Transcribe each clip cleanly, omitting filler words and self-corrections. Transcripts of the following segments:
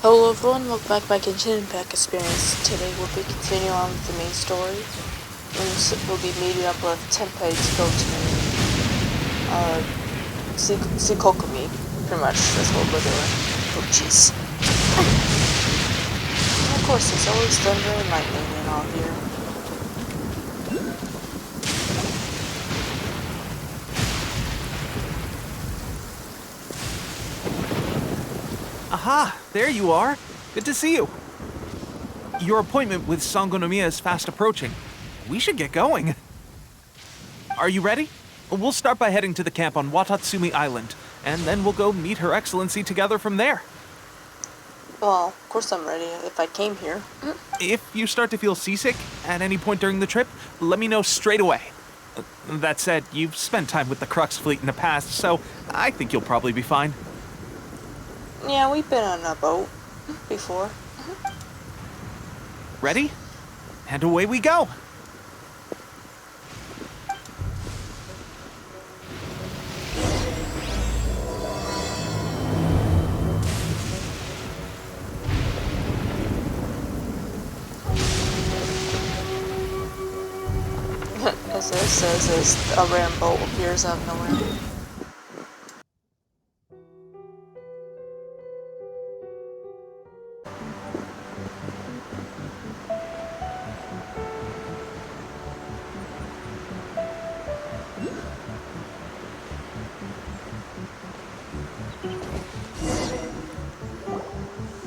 Hello everyone, welcome back to my Genshin Impact experience. Today we'll be continuing on with the main story. We'll be meeting up with Tenpei to go to Sikokumi. Pretty much, that's what we're doing. Oh jeez. And of course, there's always thunder and lightning and all here. Aha! There you are! Good to see you! Your appointment with Sangonomiya is fast approaching. We should get going. Are you ready? We'll start by heading to the camp on Watatsumi Island, and then we'll go meet Her Excellency together from there. Well, of course I'm ready if I came here. If you start to feel seasick at any point during the trip, let me know straight away. That said, you've spent time with the Crux fleet in the past, so I think you'll probably be fine. Yeah, we've been on a boat before. Ready? And away we go! As it says, a random boat appears out of nowhere.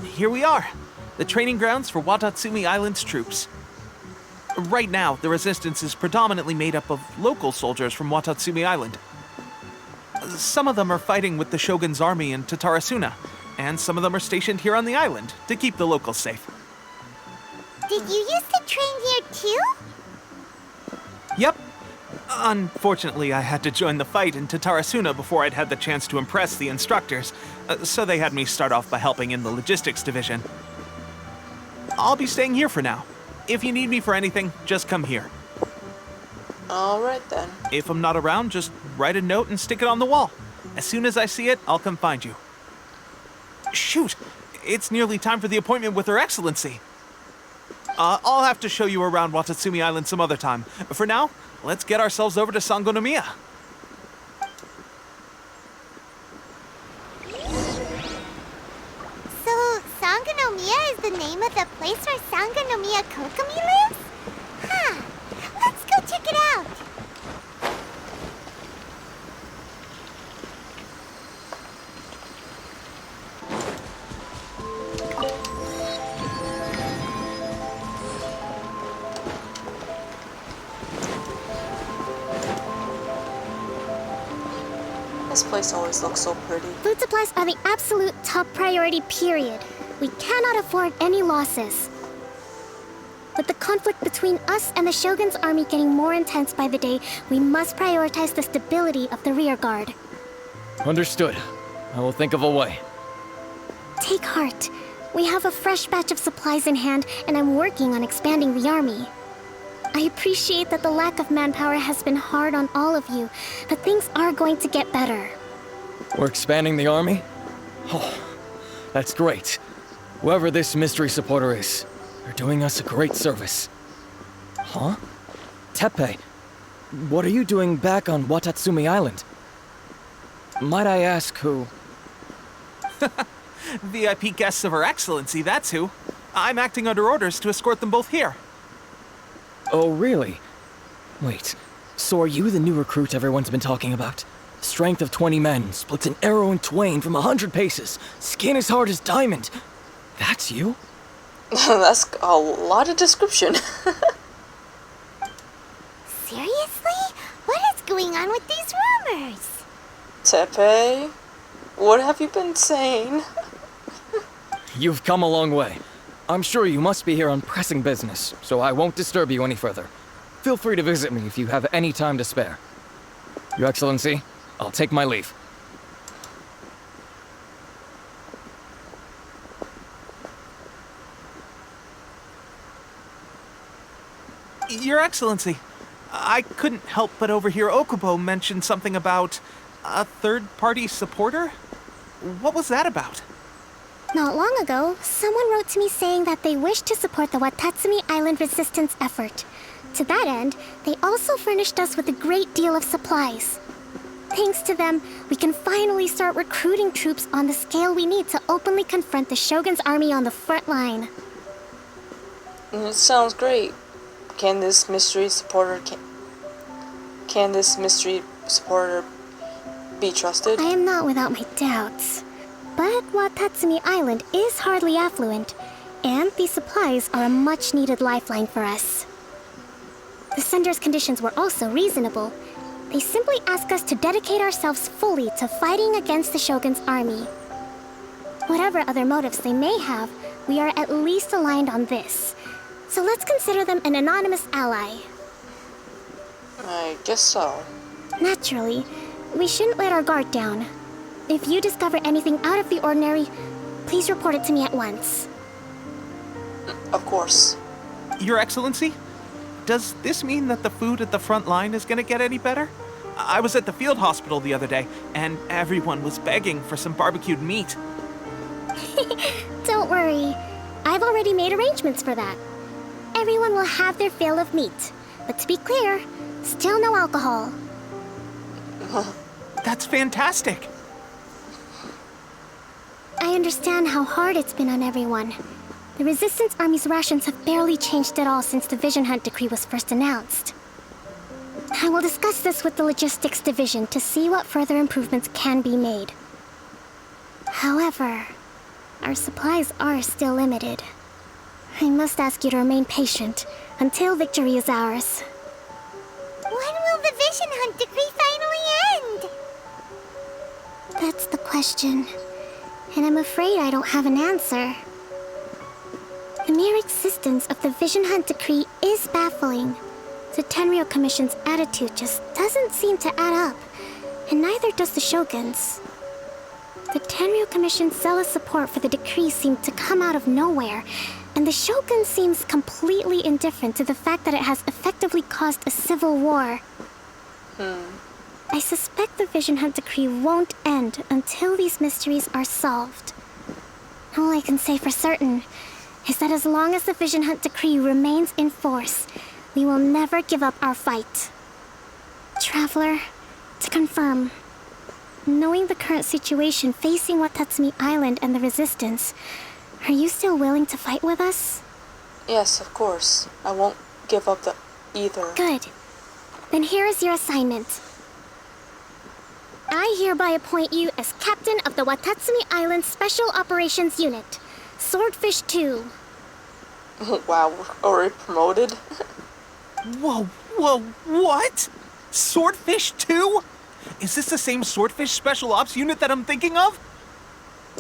Here we are, the training grounds for Watatsumi Island's troops. Right now, the resistance is predominantly made up of local soldiers from Watatsumi Island. Some of them are fighting with the Shogun's army in Tatarasuna, and some of them are stationed here on the island to keep the locals safe. Did you used to train here too? Yep. Unfortunately, I had to join the fight in Tatarasuna before I'd had the chance to impress the instructors, so they had me start off by helping in the logistics division. I'll be staying here for now. If you need me for anything, just come here. Alright then. If I'm not around, just write a note and stick it on the wall. As soon as I see it, I'll come find you. Shoot! It's nearly time for the appointment with Her Excellency. I'll have to show you around Watatsumi Island some other time. For now, let's get ourselves over to Sangonomiya. So, Sangonomiya is the name of the place where Sangonomiya Kokomi lives? Huh. Let's go check it out. This place always looks so pretty. Food supplies are the absolute top priority, period. We cannot afford any losses. With the conflict between us and the Shogun's army getting more intense by the day, we must prioritize the stability of the rear guard. Understood. I will think of a way. Take heart. We have a fresh batch of supplies in hand, and I'm working on expanding the army. I appreciate that the lack of manpower has been hard on all of you, but things are going to get better. We're expanding the army? Oh, that's great. Whoever this mystery supporter is, they're doing us a great service. Huh? Teppei, what are you doing back on Watatsumi Island? Might I ask who? VIP guests of Her Excellency, that's who. I'm acting under orders to escort them both here. Oh, really? Wait, so are you the new recruit everyone's been talking about? Strength of 20 men, splits an arrow in twain from 100 paces, skin as hard as diamond. That's you? That's a lot of description. Seriously? What is going on with these rumors? Teppei, what have you been saying? You've come a long way. I'm sure you must be here on pressing business, so I won't disturb you any further. Feel free to visit me if you have any time to spare. Your Excellency, I'll take my leave. Your Excellency, I couldn't help but overhear Okubo mention something about a third-party supporter? What was that about? Not long ago, someone wrote to me saying that they wished to support the Watatsumi Island resistance effort. To that end, they also furnished us with a great deal of supplies. Thanks to them, we can finally start recruiting troops on the scale we need to openly confront the Shogun's army on the front line. It sounds great. Can this mystery supporter be trusted? I am not without my doubts. But Watatsumi Island is hardly affluent, and these supplies are a much-needed lifeline for us. The sender's conditions were also reasonable. They simply ask us to dedicate ourselves fully to fighting against the Shogun's army. Whatever other motives they may have, we are at least aligned on this. So let's consider them an anonymous ally. I guess so. Naturally, we shouldn't let our guard down. If you discover anything out of the ordinary, please report it to me at once. Of course. Your Excellency? Does this mean that the food at the front line is gonna get any better? I was at the field hospital the other day, and everyone was begging for some barbecued meat. Don't worry. I've already made arrangements for that. Everyone will have their fill of meat. But to be clear, still no alcohol. That's fantastic! I understand how hard it's been on everyone. The Resistance Army's rations have barely changed at all since the Vision Hunt decree was first announced. I will discuss this with the Logistics Division to see what further improvements can be made. However, our supplies are still limited. I must ask you to remain patient until victory is ours. When will the Vision Hunt decree finally end? That's the question. And I'm afraid I don't have an answer. The mere existence of the Vision Hunt decree is baffling. The Tenryou Commission's attitude just doesn't seem to add up, and neither does the Shogun's. The Tenryou Commission's zealous support for the decree seemed to come out of nowhere, and the Shogun seems completely indifferent to the fact that it has effectively caused a civil war. I suspect the Vision Hunt decree won't end until these mysteries are solved. All I can say for certain is that as long as the Vision Hunt decree remains in force, we will never give up our fight. Traveler, to confirm, knowing the current situation facing Watatsumi Island and the Resistance, are you still willing to fight with us? Yes, of course. I won't give up either. Good. Then here is your assignment. I hereby appoint you as captain of the Watatsumi Island Special Operations Unit, Swordfish 2. Wow, already promoted? Whoa, what? Swordfish 2? Is this the same Swordfish Special Ops unit that I'm thinking of?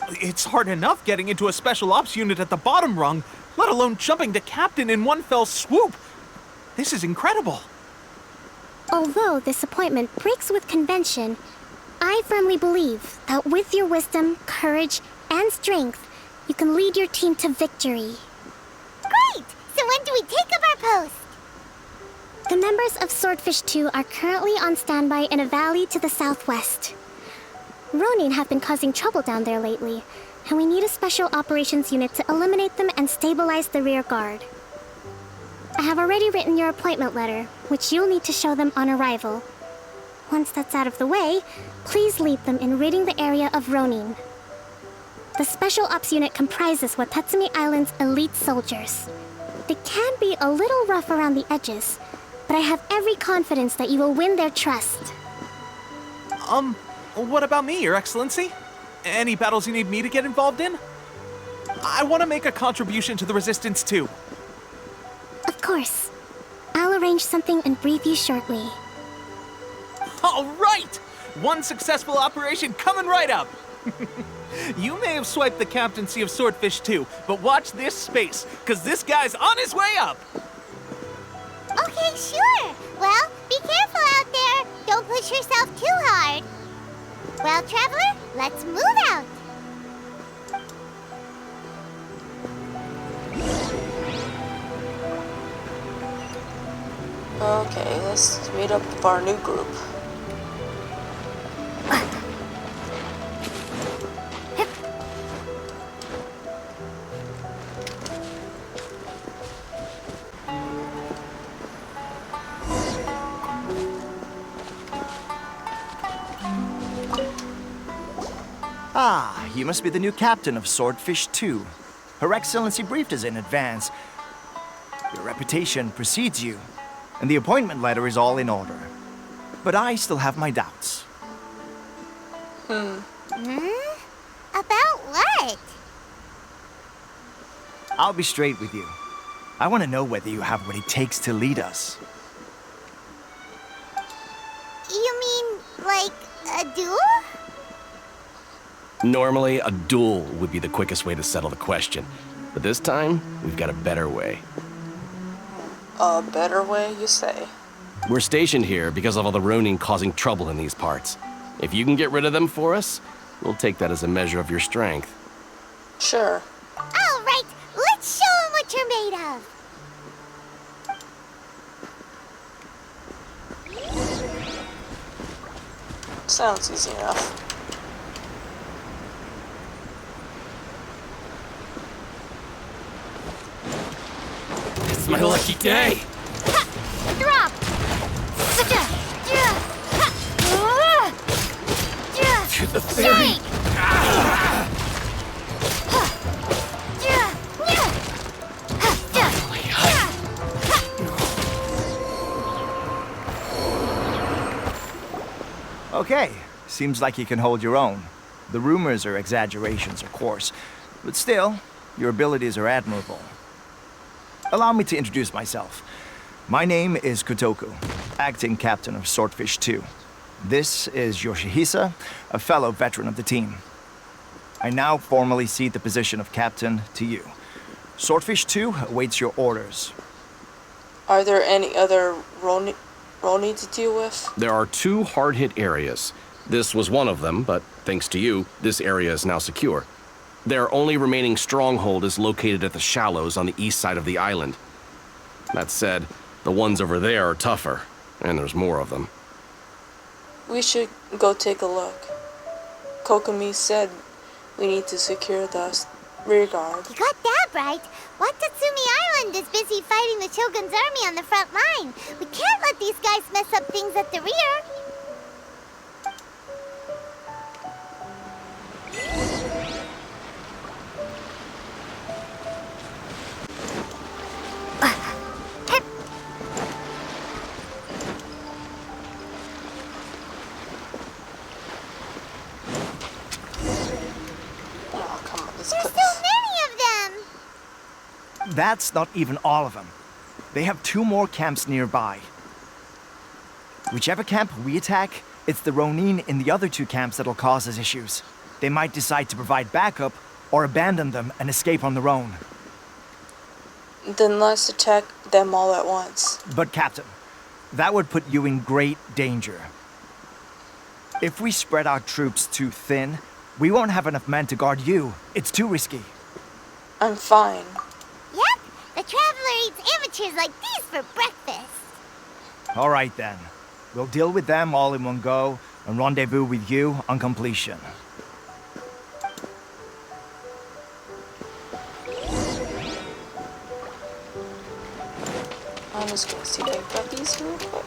It's hard enough getting into a Special Ops unit at the bottom rung, let alone jumping to captain in one fell swoop. This is incredible. Although this appointment breaks with convention, I firmly believe that with your wisdom, courage, and strength, you can lead your team to victory. Great! So when do we take up our post? The members of Swordfish 2 are currently on standby in a valley to the southwest. Ronin have been causing trouble down there lately, and we need a special operations unit to eliminate them and stabilize the rear guard. I have already written your appointment letter, which you'll need to show them on arrival. Once that's out of the way, please lead them in ridding the area of Ronin. The Special Ops unit comprises Watatsumi Island's elite soldiers. They can be a little rough around the edges, but I have every confidence that you will win their trust. What about me, Your Excellency? Any battles you need me to get involved in? I want to make a contribution to the Resistance too. Of course. I'll arrange something and brief you shortly. All right! One successful operation coming right up! You may have swiped the captaincy of Swordfish 2, but watch this space, because this guy's on his way up! Okay, sure. Well, be careful out there. Don't push yourself too hard. Well, Traveler, let's move out. Okay, let's meet up with our new group. Ah, you must be the new captain of Swordfish 2. Her Excellency briefed us in advance. Your reputation precedes you, and the appointment letter is all in order. But I still have my doubts. About what? I'll be straight with you. I want to know whether you have what it takes to lead us. You mean, like, a duel? Normally, a duel would be the quickest way to settle the question. But this time, we've got a better way. A better way, you say? We're stationed here because of all the Ronin causing trouble in these parts. If you can get rid of them for us, we'll take that as a measure of your strength. Sure. All right, let's show 'em what you're made of. Sounds easy enough. It's my lucky day! Drop! To the very... Okay, seems like you can hold your own. The rumors are exaggerations, of course, but still, your abilities are admirable. Allow me to introduce myself. My name is Kotoku, acting captain of Swordfish 2. This is Yoshihisa, a fellow veteran of the team. I now formally cede the position of captain to you. Swordfish 2 awaits your orders. Are there any other Ronin to deal with? There are 2 hard-hit areas. This was one of them, but thanks to you, this area is now secure. Their only remaining stronghold is located at the shallows on the east side of the island. That said, the ones over there are tougher, and there's more of them. We should go take a look. Kokomi said we need to secure the rear guard. You got that right. Watatsumi Island is busy fighting the Shogun's army on the front line. We can't let these guys mess up things at the rear. Oh, come on, let's There's put so many of them. That's not even all of them. They have 2 more camps nearby. Whichever camp we attack, it's the Ronin in the other 2 camps that'll cause us issues. They might decide to provide backup or abandon them and escape on their own. Then let's attack them all at once. But Captain, that would put you in great danger. If we spread our troops too thin, we won't have enough men to guard you. It's too risky. I'm fine. Yep, the Traveler eats amateurs like these for breakfast. All right then. We'll deal with them all in one go and rendezvous with you on completion. I'm just gonna see if I can grab these real quick.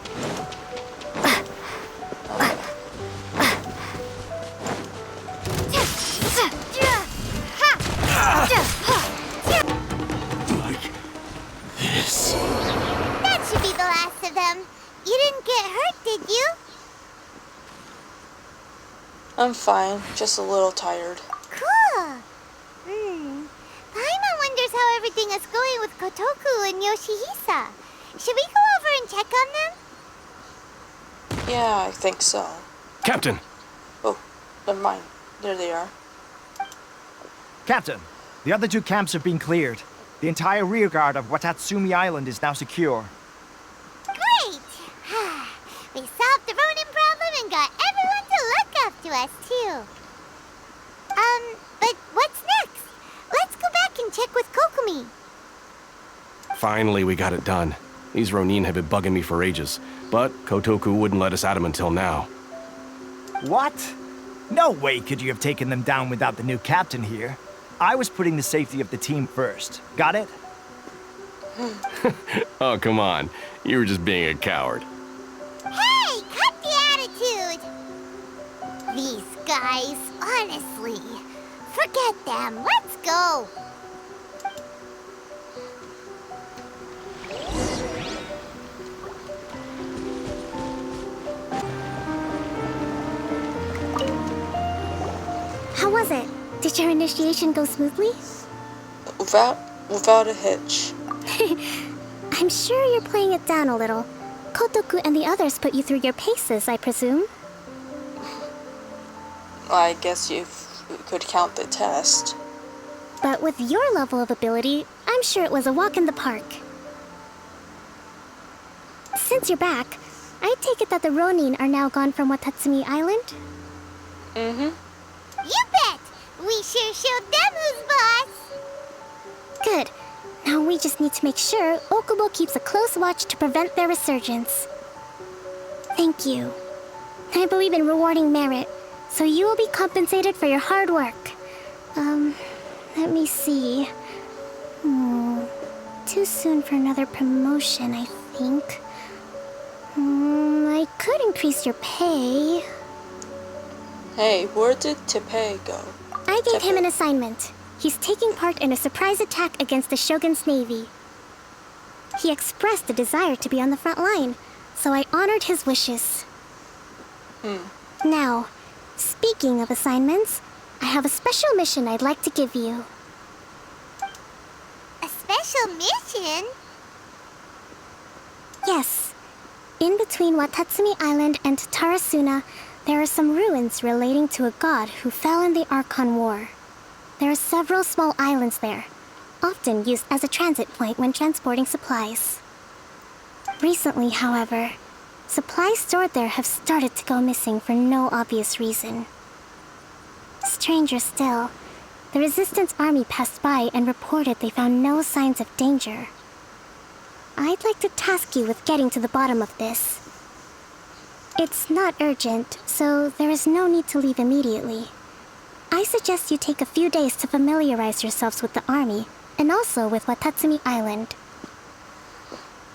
This... That should be the last of them. You didn't get hurt, did you? I'm fine, just a little tired. Cool. Paimon wonders how everything is going with Kotoku and Yoshihisa. Should we go over and check on them? Yeah, I think so. Captain! Oh, never mind. There they are. Captain, the other 2 camps have been cleared. The entire rearguard of Watatsumi Island is now secure. Great! We solved the Ronin problem and got everyone to look after us, too. But what's next? Let's go back and check with Kokomi. Finally, we got it done. These Ronin have been bugging me for ages, but Kotoku wouldn't let us at him until now. What? No way could you have taken them down without the new captain here. I was putting the safety of the team first. Got it? Oh, come on. You were just being a coward. Hey, cut the attitude! These guys. guys, honestly. Forget them. Let's go. How was it? Did your initiation go smoothly? Without a hitch. I'm sure you're playing it down a little. Kotoku and the others put you through your paces, I presume. I guess you could count the test. But with your level of ability, I'm sure it was a walk in the park. Since you're back, I take it that the Ronin are now gone from Watatsumi Island? Mm-hmm. You bet! We sure showed them who's boss! Good. Now we just need to make sure Okubo keeps a close watch to prevent their resurgence. Thank you. I believe in rewarding merit, so you will be compensated for your hard work. Let me see. Too soon for another promotion, I think. I could increase your pay. Hey, where did Teppei go? I gave him an assignment. He's taking part in a surprise attack against the Shogun's navy. He expressed a desire to be on the front line, so I honored his wishes. Now, speaking of assignments, I have a special mission I'd like to give you. A special mission? Yes. In between Watatsumi Island and Tarasuna, there are some ruins relating to a god who fell in the Archon War. There are several small islands there, often used as a transit point when transporting supplies. Recently, however, supplies stored there have started to go missing for no obvious reason. Stranger still, the Resistance army passed by and reported they found no signs of danger. I'd like to task you with getting to the bottom of this. It's not urgent, so there is no need to leave immediately. I suggest you take a few days to familiarize yourselves with the army, and also with Watatsumi Island.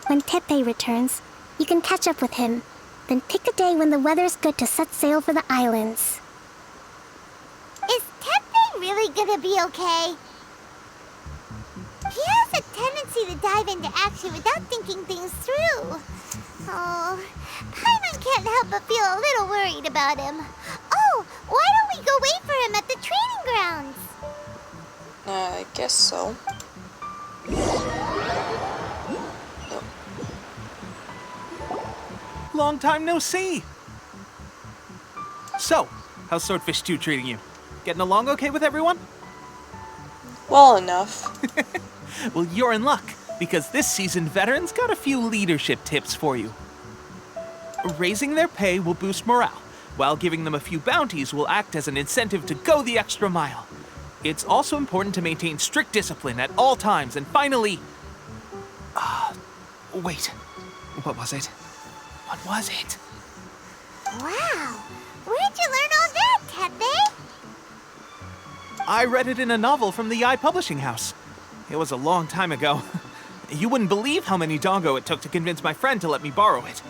When Teppei returns, you can catch up with him, then pick a day when the weather's good to set sail for the islands. Is Teppei really gonna be okay? He has a tendency to dive into action without thinking things through. Oh, Paimon can't help but feel a little worried about him. Oh, why don't we go wait for him at the training grounds? I guess so. Long time no see! So, how's Swordfish 2 treating you? Getting along okay with everyone? Well enough. Well, you're in luck, because this seasoned veteran's got a few leadership tips for you. Raising their pay will boost morale, while giving them a few bounties will act as an incentive to go the extra mile. It's also important to maintain strict discipline at all times, and finally... wait. What was it? What was it? Wow, where'd you learn all that, Teppei? I read it in a novel from the Eye Publishing House. It was a long time ago. You wouldn't believe how many dongo it took to convince my friend to let me borrow it.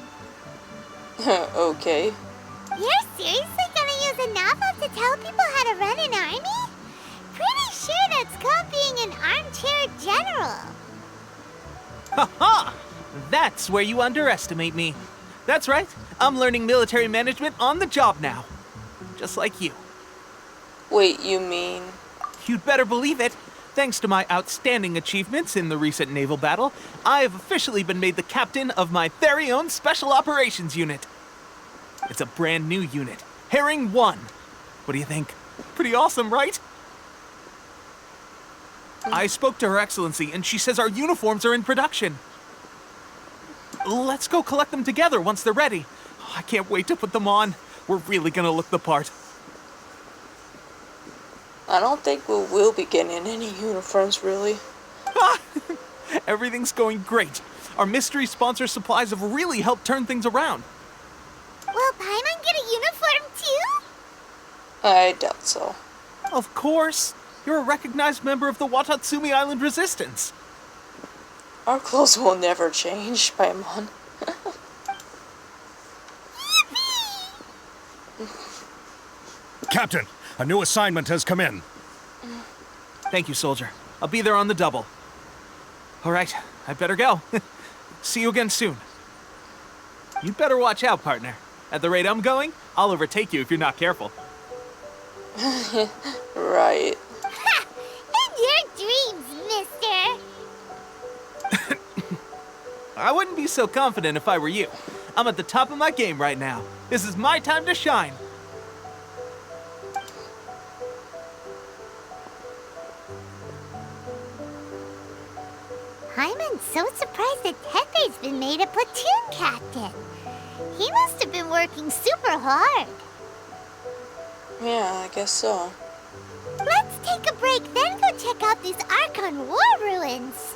Okay. You're seriously gonna use a novel to tell people how to run an army? Pretty sure that's called being an armchair general. Ha ha! That's where you underestimate me. That's right, I'm learning military management on the job now. Just like you. Wait, you mean... You'd better believe it. Thanks to my outstanding achievements in the recent naval battle, I have officially been made the captain of my very own Special Operations Unit. It's a brand new unit, Herring 1. What do you think? Pretty awesome, right? I spoke to Her Excellency, and she says our uniforms are in production. Let's go collect them together once they're ready. I can't wait to put them on. We're really gonna look the part. I don't think we will be getting any uniforms, really. Everything's going great. Our mystery sponsor supplies have really helped turn things around. Will Paimon get a uniform too? I doubt so. Of course. You're a recognized member of the Watatsumi Island Resistance. Our clothes will never change, Paimon. Captain, a new assignment has come in. Thank you, soldier. I'll be there on the double. All right, I better go. See you again soon. You'd better watch out, partner. At the rate I'm going, I'll overtake you if you're not careful. Right. Ha! In your dreams, mister! I wouldn't be so confident if I were you. I'm at the top of my game right now. This is my time to shine. I'm so surprised that Tepe's been made a platoon captain. He must have been working super hard. Yeah, I guess so. Let's take a break, then go check out these Archon War ruins.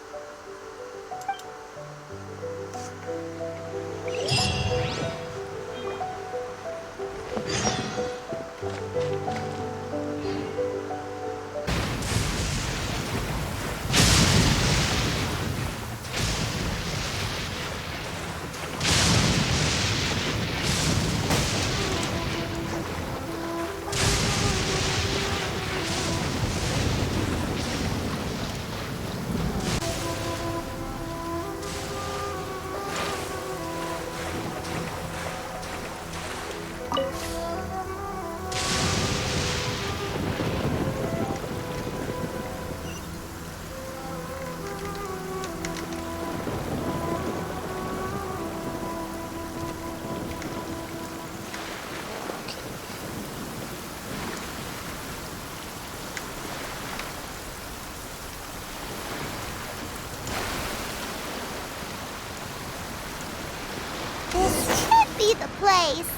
This should be the place.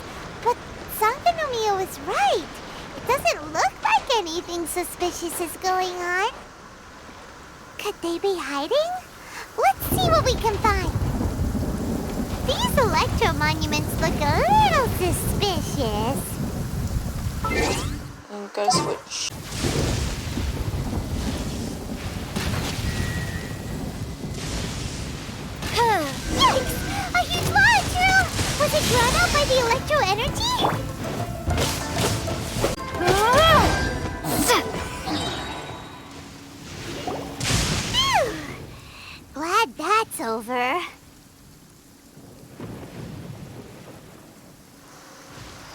But Sankanomiya was right. It doesn't look like anything suspicious is going on. Could they be hiding? Let's see what we can find. These electro monuments look a little suspicious. Gotta switch. Yikes! A huge molecule! Was it drawn out by the electro energy? Phew. Glad that's over.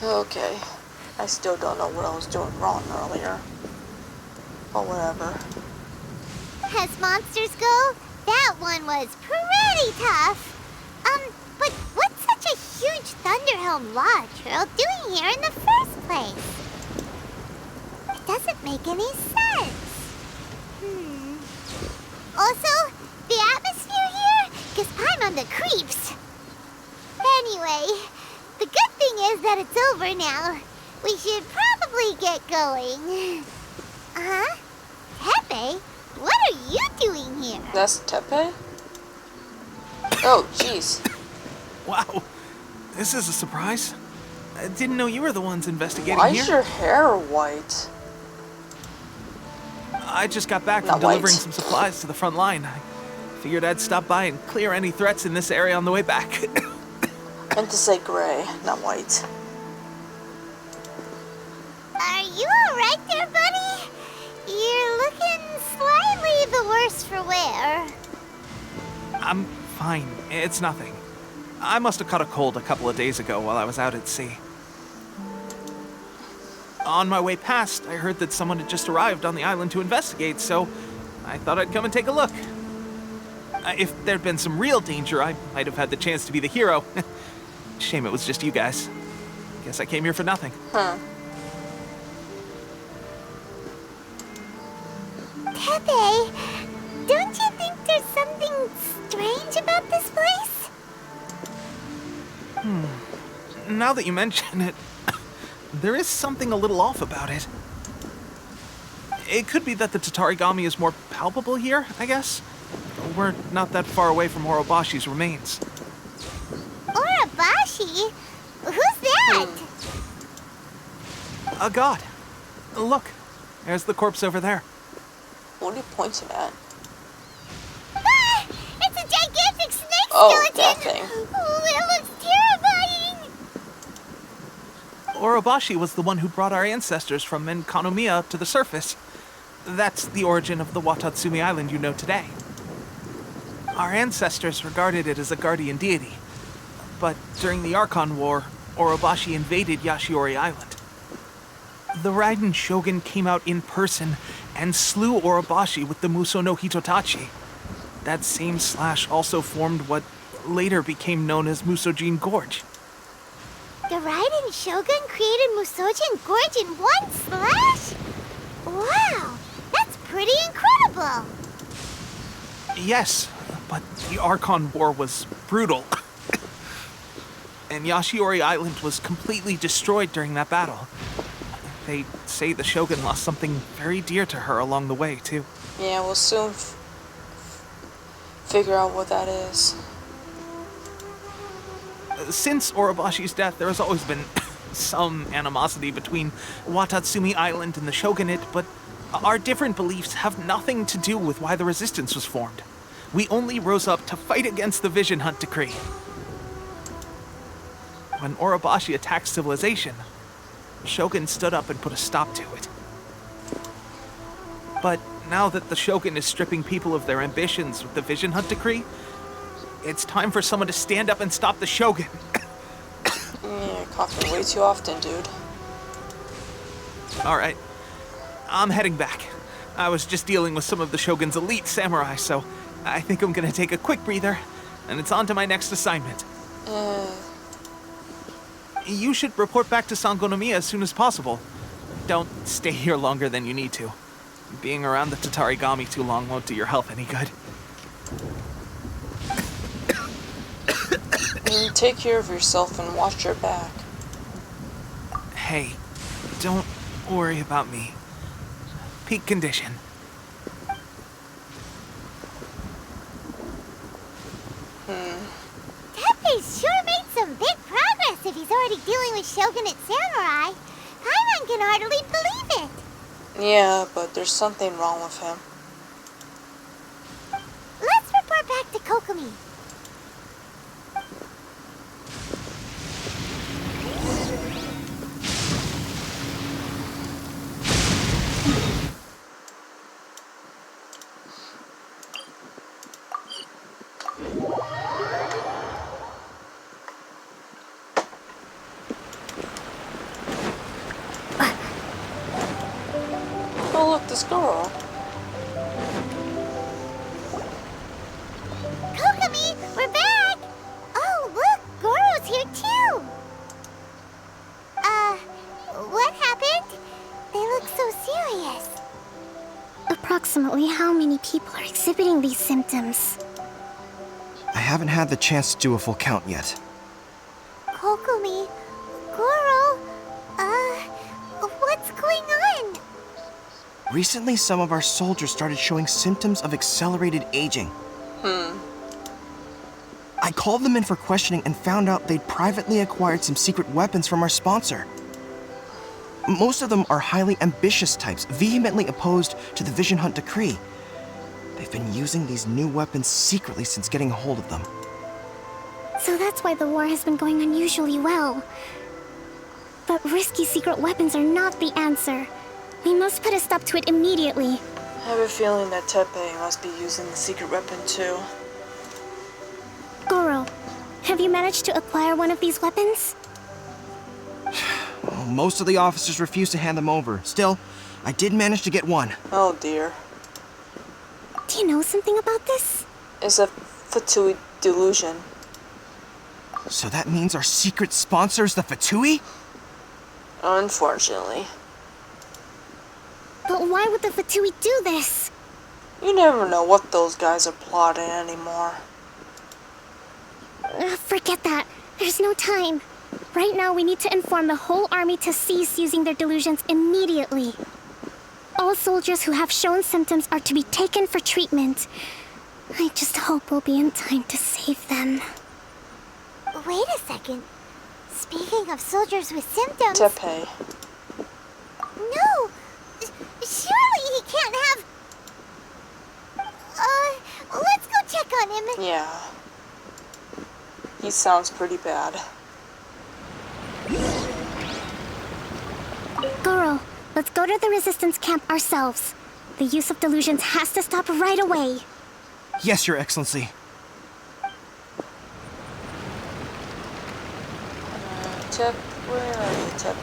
Okay. I still don't know what I was doing wrong earlier. But whatever. As monsters go, that one was pretty tough. But what's such a huge Thunderhelm Law Trail doing here in the first place? It doesn't make any sense. Also, the atmosphere here gives Paimon the creeps. Anyway, the good thing is that it's over now. We should probably get going. Huh? Tepe? What are you doing here? That's Tepe? Oh, jeez. Wow, this is a surprise. I didn't know you were the ones investigating Why here. is your hair white? I just got back Not from delivering white. some supplies to the front line. I figured I'd stop by and clear any threats in this area on the way back. I meant to say gray, not white. Are you alright there, buddy? You're looking slightly the worse for wear. I'm fine. It's nothing. I must have caught a cold a couple of days ago while I was out at sea. On my way past, I heard that someone had just arrived on the island to investigate, so I thought I'd come and take a look. If there'd been some real danger, I might have had the chance to be the hero. Shame it was just you guys. Guess I came here for nothing. Huh. Tepe, don't you think there's something strange about this place? Now that you mention it, there is something a little off about it. It could be that the Tatarigami is more palpable here, I guess. We're not that far away from Orobashi's remains. Urabashi? Who's that? A god. Look, there's the corpse over there. What are you pointing at? Ah! It's a gigantic snake Oh, skeleton! that thing. Oh, it looks terrifying! Orobashi was the one who brought our ancestors from Enkanomiya to the surface. That's the origin of the Watatsumi Island you know today. Our ancestors regarded it as a guardian deity. But during the Archon War, Orobashi invaded Yashiori Island. The Raiden Shogun came out in person and slew Orobashi with the Muso no Hitotachi. That same slash also formed what later became known as Musojin Gorge. The Raiden Shogun created Musojin Gorge in one slash? Wow, that's pretty incredible! Yes, but the Archon War was brutal. And Yashiori Island was completely destroyed during that battle. They say the Shogun lost something very dear to her along the way, too. Yeah, we'll soon figure out what that is. Since Orobashi's death, there has always been some animosity between Watatsumi Island and the Shogunate, but our different beliefs have nothing to do with why the resistance was formed. We only rose up to fight against the Vision Hunt Decree. When Orobashi attacked civilization, Shogun stood up and put a stop to it. But now that the Shogun is stripping people of their ambitions with the Vision Hunt Decree, it's time for someone to stand up and stop the Shogun. Yeah, coughing way too often, dude. Alright, I'm heading back. I was just dealing with some of the Shogun's elite samurai, so I think I'm gonna take a quick breather, and it's on to my next assignment. You should report back to Sangonomiya as soon as possible. Don't stay here longer than you need to. Being around the Tatarigami too long won't do your health any good. Take care of yourself and watch your back. Hey, don't worry about me. Peak condition. Teppei sure made some big progress if he's already dealing with Shogunate samurai. Paimon can hardly believe it. Yeah, but there's something wrong with him. Let's report back to Kokomi. Oh, look, this girl. Kokomi, we're back! Oh, look, Goro's here too! What happened? They look so serious. Approximately how many people are exhibiting these symptoms? I haven't had the chance to do a full count yet. Kokomi, Goro, what's going on? Recently, some of our soldiers started showing symptoms of accelerated aging. I called them in for questioning and found out they'd privately acquired some secret weapons from our sponsor. Most of them are highly ambitious types, vehemently opposed to the Vision Hunt Decree. They've been using these new weapons secretly since getting a hold of them. So that's why the war has been going unusually well. But risky secret weapons are not the answer. We must put a stop to it immediately. I have a feeling that Teppei must be using the secret weapon too. Goro, have you managed to acquire one of these weapons? Well, most of the officers refused to hand them over. Still, I did manage to get one. Oh dear. Do you know something about this? It's a Fatui delusion. So that means our secret sponsor is the Fatui? Unfortunately. But why would the Fatui do this? You never know what those guys are plotting anymore. Forget that. There's no time. Right now, we need to inform the whole army to cease using their delusions immediately. All soldiers who have shown symptoms are to be taken for treatment. I just hope we'll be in time to save them. Wait a second. Speaking of soldiers with symptoms... Teppei. No! Surely he can't have... let's go check on him. Yeah. He sounds pretty bad. Goro, let's go to the Resistance camp ourselves. The use of delusions has to stop right away. Yes, Your Excellency. Where are you, Tepe?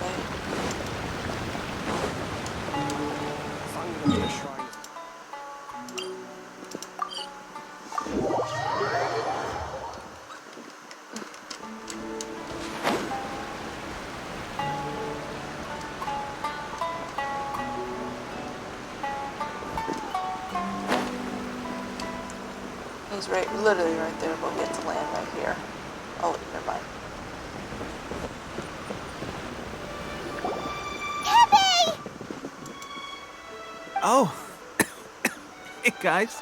He's literally right there, but we have to land right here. Oh, never mind. Oh. Hey, guys.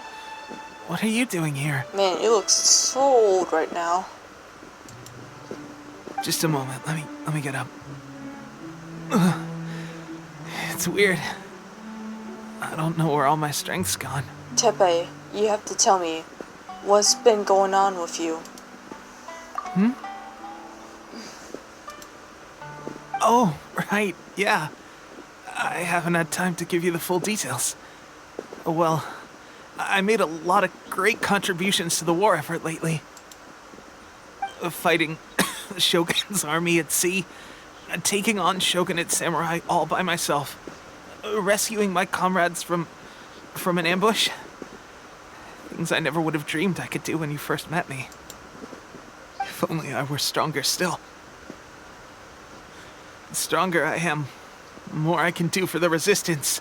What are you doing here? Man, it looks so old right now. Just a moment. Let me get up. Ugh. It's weird. I don't know where all my strength's gone. Tepe, you have to tell me what's been going on with you. Oh, right. Yeah. I haven't had time to give you the full details. Well, I made a lot of great contributions to the war effort lately. Fighting the Shogun's army at sea, taking on Shogunate samurai all by myself, rescuing my comrades from an ambush. Things I never would have dreamed I could do when you first met me. If only I were stronger still. The stronger I am, the more I can do for the Resistance.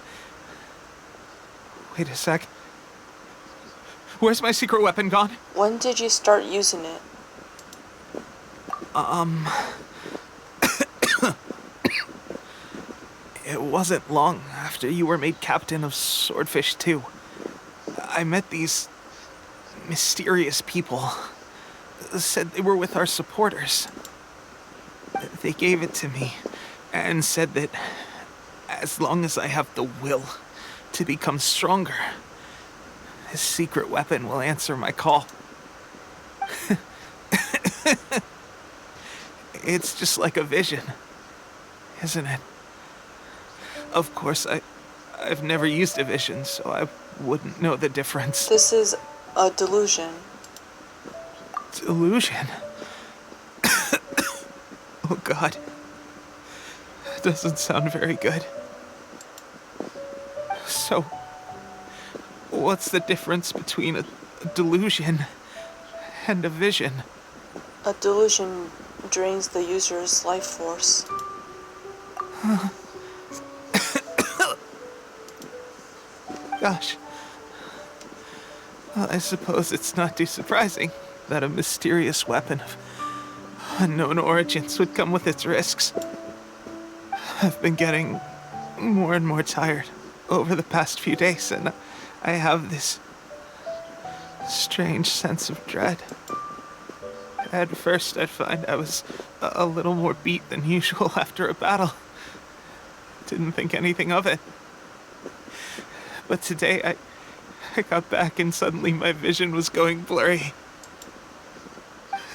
Wait a sec. Where's my secret weapon gone? When did you start using it? It wasn't long after you were made captain of Swordfish 2. I met these mysterious people. Said they were with our supporters. They gave it to me and said that as long as I have the will to become stronger, his secret weapon will answer my call. It's just like a vision, isn't it? Of course, I've never used a vision, so I wouldn't know the difference. This is a delusion. Delusion? Oh God. That doesn't sound very good. So, what's the difference between a delusion and a vision? A delusion drains the user's life force. Gosh. Well, I suppose it's not too surprising that a mysterious weapon of unknown origins would come with its risks. I've been getting more and more tired over the past few days, and I have this strange sense of dread. At first, I'd find I was a little more beat than usual after a battle. Didn't think anything of it. But today, I got back and suddenly my vision was going blurry.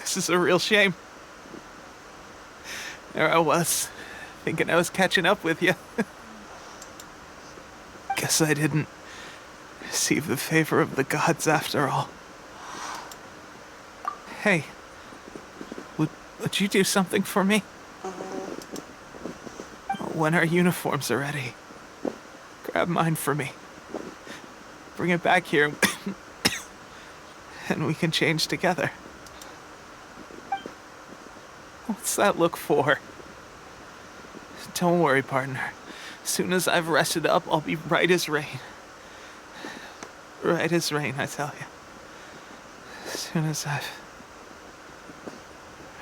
This is a real shame. There I was, thinking I was catching up with you. Guess I didn't receive the favor of the gods after all. Hey, would you do something for me? When our uniforms are ready, grab mine for me. Bring it back here, and we can change together. What's that look for? Don't worry, partner. As soon as I've rested up, I'll be right as rain. Right as rain, I tell you. As soon as I've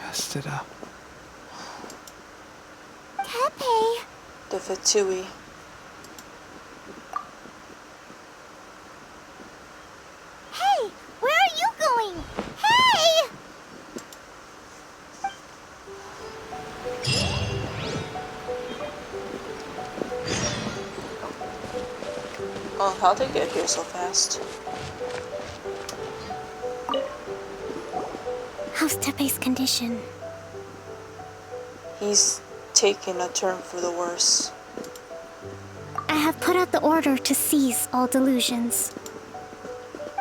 rested up. Tepe. The Fatui. Hey, where are you going? Hey! Oh, how'd they get here so fast? How's Tepe's condition? He's taken a turn for the worse. have put out the order to seize all delusions.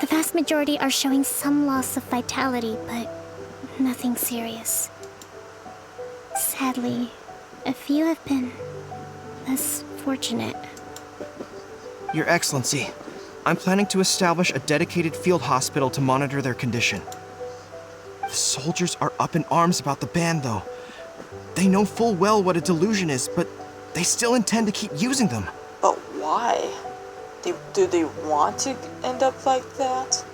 The vast majority are showing some loss of vitality, but nothing serious. Sadly, a few have been less fortunate. Your Excellency, I'm planning to establish a dedicated field hospital to monitor their condition. The soldiers are up in arms about the ban, though. They know full well what a delusion is, but they still intend to keep using them. But why? Do they want to end up like that?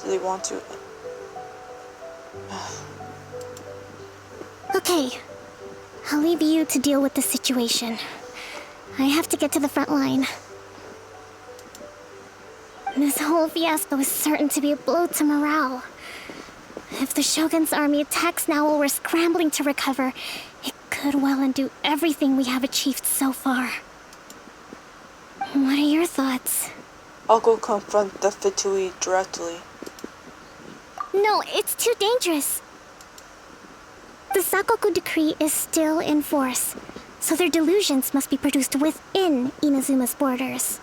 Do they want to... Okay, I'll leave you to deal with the situation. I have to get to the front line. This whole fiasco is certain to be a blow to morale. If the Shogun's army attacks now while we're scrambling to recover, it could well undo everything we have achieved so far. What are your thoughts? I'll go confront the Fitui directly. No, it's too dangerous. The Sakoku decree is still in force, so their delusions must be produced within Inazuma's borders.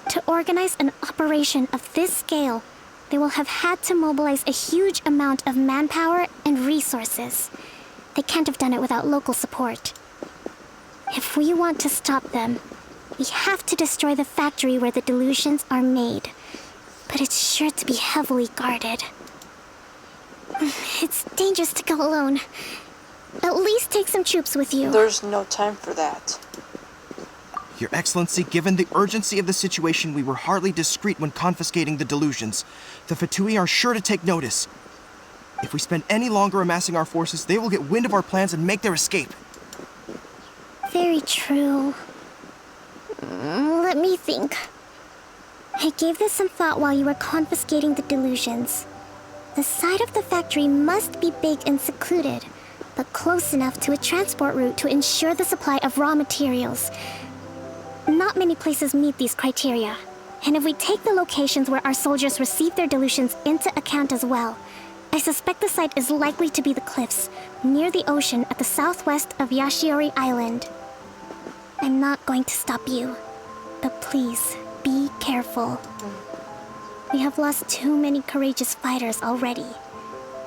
To organize an operation of this scale, they will have had to mobilize a huge amount of manpower and resources. They can't have done it without local support. If we want to stop them, we have to destroy the factory where the delusions are made. But it's sure to be heavily guarded. It's dangerous to go alone. At least take some troops with you. There's no time for that. Your Excellency, given the urgency of the situation, we were hardly discreet when confiscating the delusions. The Fatui are sure to take notice. If we spend any longer amassing our forces, they will get wind of our plans and make their escape. Very true. Let me think. I gave this some thought while you were confiscating the delusions. The side of the factory must be big and secluded, but close enough to a transport route to ensure the supply of raw materials. Not many places meet these criteria, and if we take the locations where our soldiers receive their delusions into account as well, I suspect the site is likely to be the cliffs, near the ocean at the southwest of Yashiori Island. I'm not going to stop you, but please, be careful. We have lost too many courageous fighters already.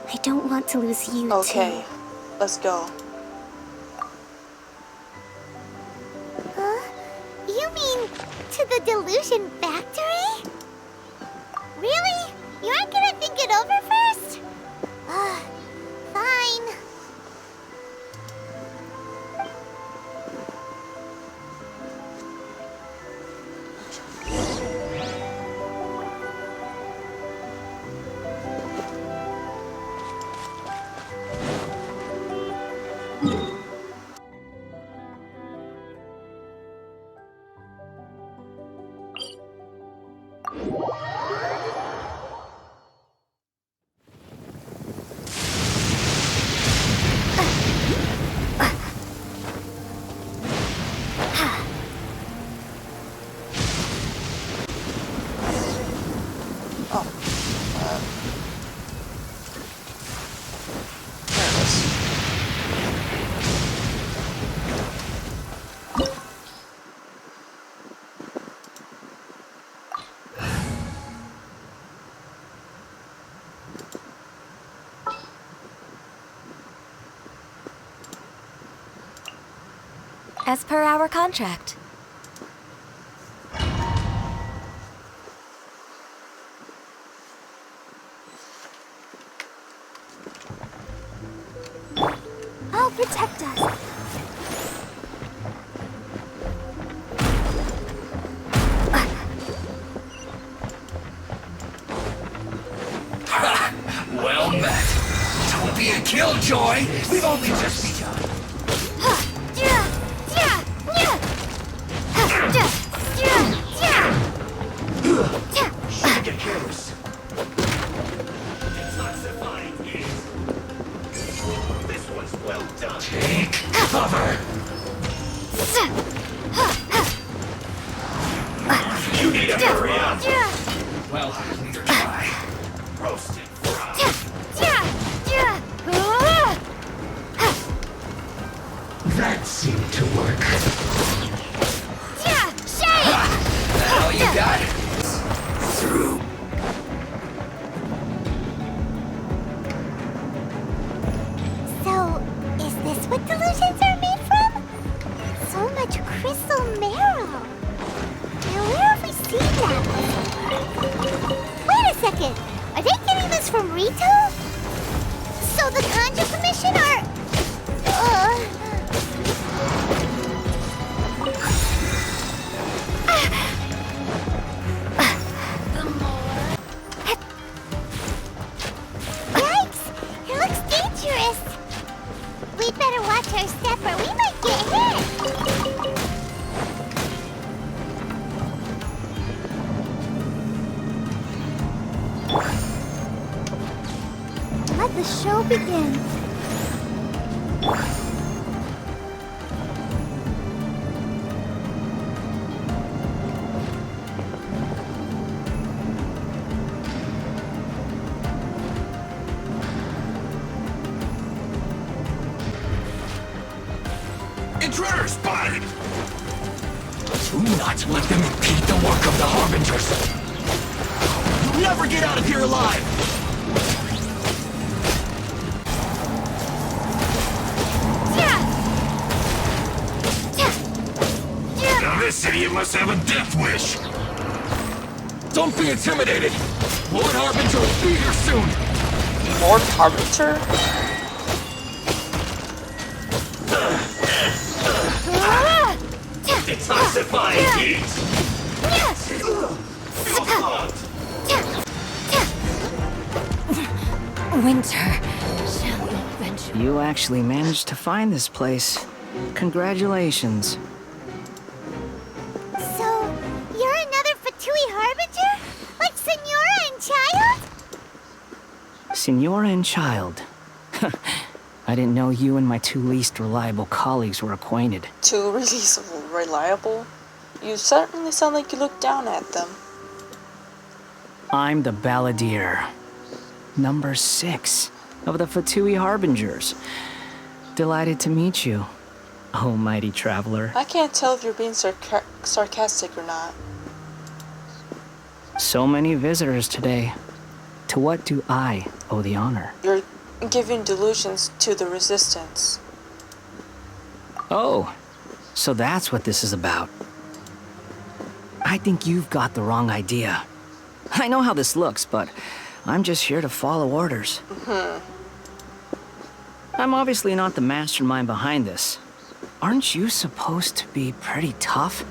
I don't want to lose you too. Okay, let's go. You mean to the delusion factory? Really? You aren't gonna think it over first? Fine. As per our contract. I'll protect us. Well met. Don't be a killjoy. We've only just begun. Should get careless. This one's well done. Take cover. You need to hurry up. Well, neither try. Roasted fry. That seemed to work. question. Are they getting this from Rito? So the Kanji Commission are... Yikes! It looks dangerous. We'd better watch our step or we might get hit. Let the show begin. Intruder spotted! Do not let them impede the work of the Harbingers! You'll never get out of here alive! Now this idiot must have a death wish! Don't be intimidated! Lord Harbinger will be here soon! Lord Harbinger? Detoxifying heat! Winter shall eventually... You actually managed to find this place. Congratulations. So, you're another Fatui Harbinger? Like Senora and Child? Senora and Child. I didn't know you and my two least reliable colleagues were acquainted. Too reliable? You certainly sound like you look down at them. I'm the Balladeer. Number 6 of the Fatui Harbingers. Delighted to meet you, oh mighty traveler. I can't tell if you're being sarcastic or not. So many visitors today. To what do I owe the honor? You're giving delusions to the Resistance. Oh, so that's what this is about. I think you've got the wrong idea. I know how this looks, but I'm just here to follow orders. I'm obviously not the mastermind behind this. Aren't you supposed to be pretty tough?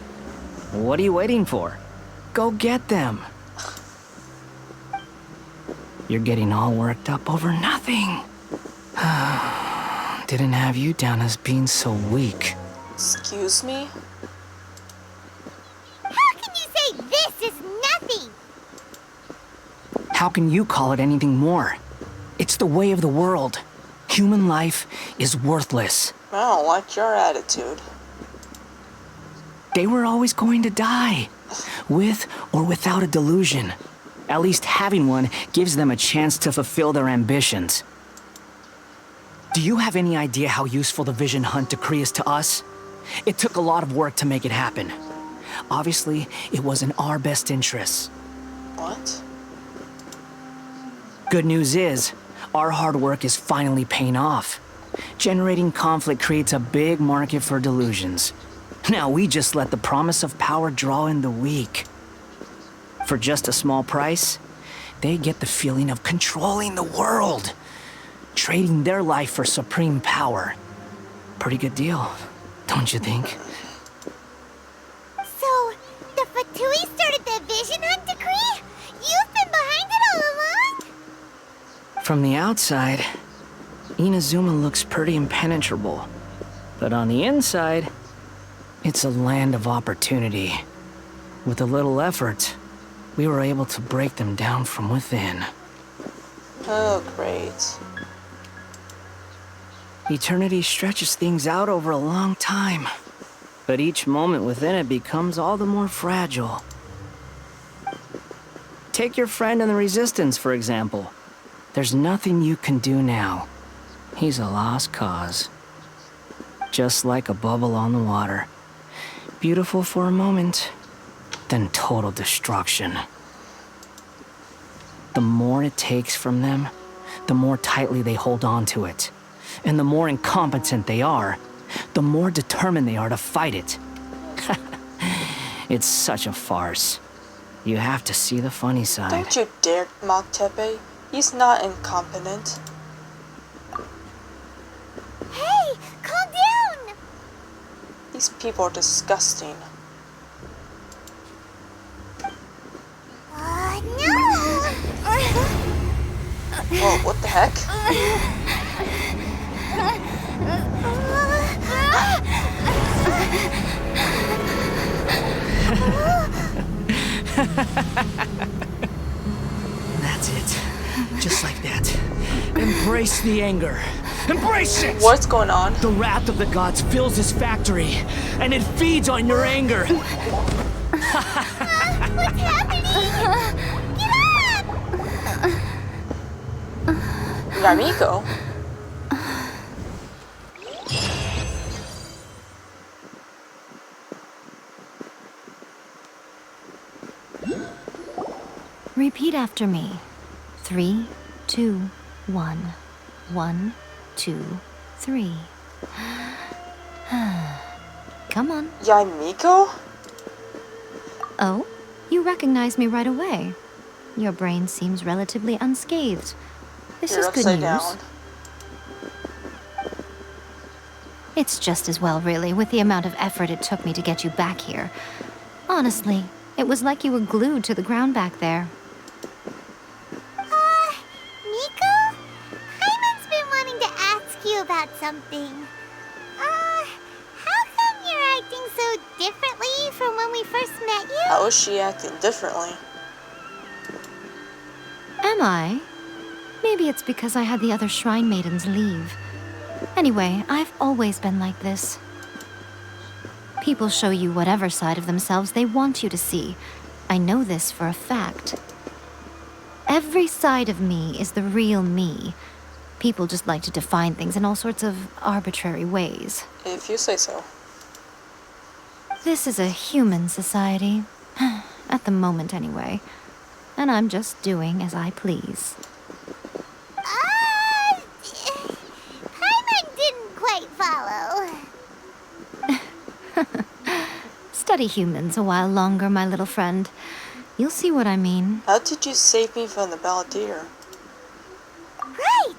What are you waiting for? Go get them. You're getting all worked up over nothing. Didn't have you down as being so weak. Excuse me? How can you say this is nothing? How can you call it anything more? It's the way of the world. Human life is worthless. I don't like your attitude. They were always going to die, with or without a delusion. At least having one gives them a chance to fulfill their ambitions. Do you have any idea how useful the Vision Hunt decree is to us? It took a lot of work to make it happen. Obviously, it was in our best interests. What? Good news is, our hard work is finally paying off. Generating conflict creates a big market for delusions. Now we just let the promise of power draw in the weak. For just a small price, they get the feeling of controlling the world. Trading their life for supreme power. Pretty good deal, don't you think? So, the Fatui started the Vision Hunt decree? You've been behind it all along? From the outside, Inazuma looks pretty impenetrable. But on the inside, it's a land of opportunity. With a little effort, we were able to break them down from within. Oh, great. Eternity stretches things out over a long time, but each moment within it becomes all the more fragile. Take your friend in the Resistance, for example. There's nothing you can do now. He's a lost cause. Just like a bubble on the water. Beautiful for a moment, then total destruction. The more it takes from them, the more tightly they hold on to it. And the more incompetent they are, the more determined they are to fight it. It's such a farce. You have to see the funny side. Don't you dare mock Tepe. He's not incompetent. Hey, calm down! These people are disgusting. No! Whoa, what the heck? That's it. Just like that. Embrace the anger. Embrace it! What's going on? The wrath of the gods fills this factory, and it feeds on your anger. What's happening? Get up! Ramiko? Repeat after me. 3, 2, 1. 1, 2, 3. Come on. Yamiko? Oh, you recognize me right away. Your brain seems relatively unscathed. This You're is good upside news. down. It's just as well, really, with the amount of effort it took me to get you back here. Honestly, it was like you were glued to the ground back there. Miko? Hyman's been wanting to ask you about something. How come you're acting so differently from when we first met you? How is she acting differently? Am I? Maybe it's because I had the other shrine maidens leave. Anyway, I've always been like this. People show you whatever side of themselves they want you to see. I know this for a fact. Every side of me is the real me. People just like to define things in all sorts of arbitrary ways. If you say so. This is a human society. At the moment, anyway. And I'm just doing as I please. Hyman didn't quite follow. Study humans a while longer, my little friend. You'll see what I mean. How did you save me from the Balladeer? Right!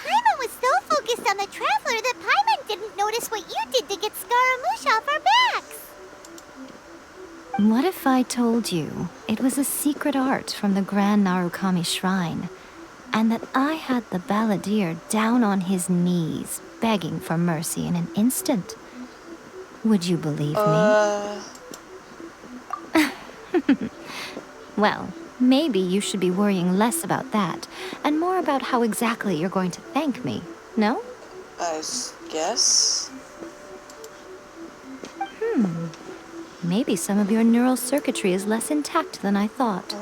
Hyman was so focused on the Traveler that Hyman didn't notice what you did to get Scaramouche off our backs. What if I told you it was a secret art from the Grand Narukami Shrine, and that I had the Balladeer down on his knees, begging for mercy in an instant? Would you believe me? Well, maybe you should be worrying less about that, and more about how exactly you're going to thank me, no? I guess? Maybe some of your neural circuitry is less intact than I thought.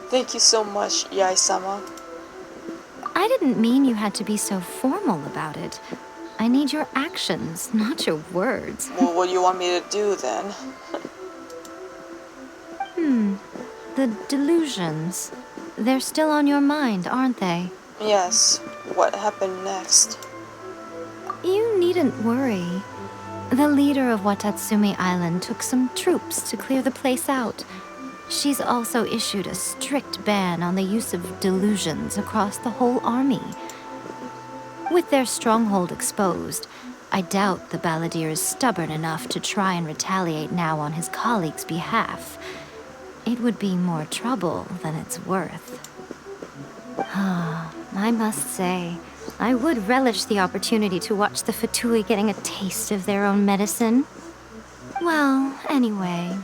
Thank you so much, Yai-sama. I didn't mean you had to be so formal about it. I need your actions, not your words. Well, what do you want me to do then? The delusions. They're still on your mind, aren't they? Yes. What happened next? You needn't worry. The leader of Watatsumi Island took some troops to clear the place out. She's also issued a strict ban on the use of delusions across the whole army. With their stronghold exposed, I doubt the Balladeer is stubborn enough to try and retaliate now on his colleagues' behalf. It would be more trouble than it's worth. I must say, I would relish the opportunity to watch the Fatui getting a taste of their own medicine. Well, anyway,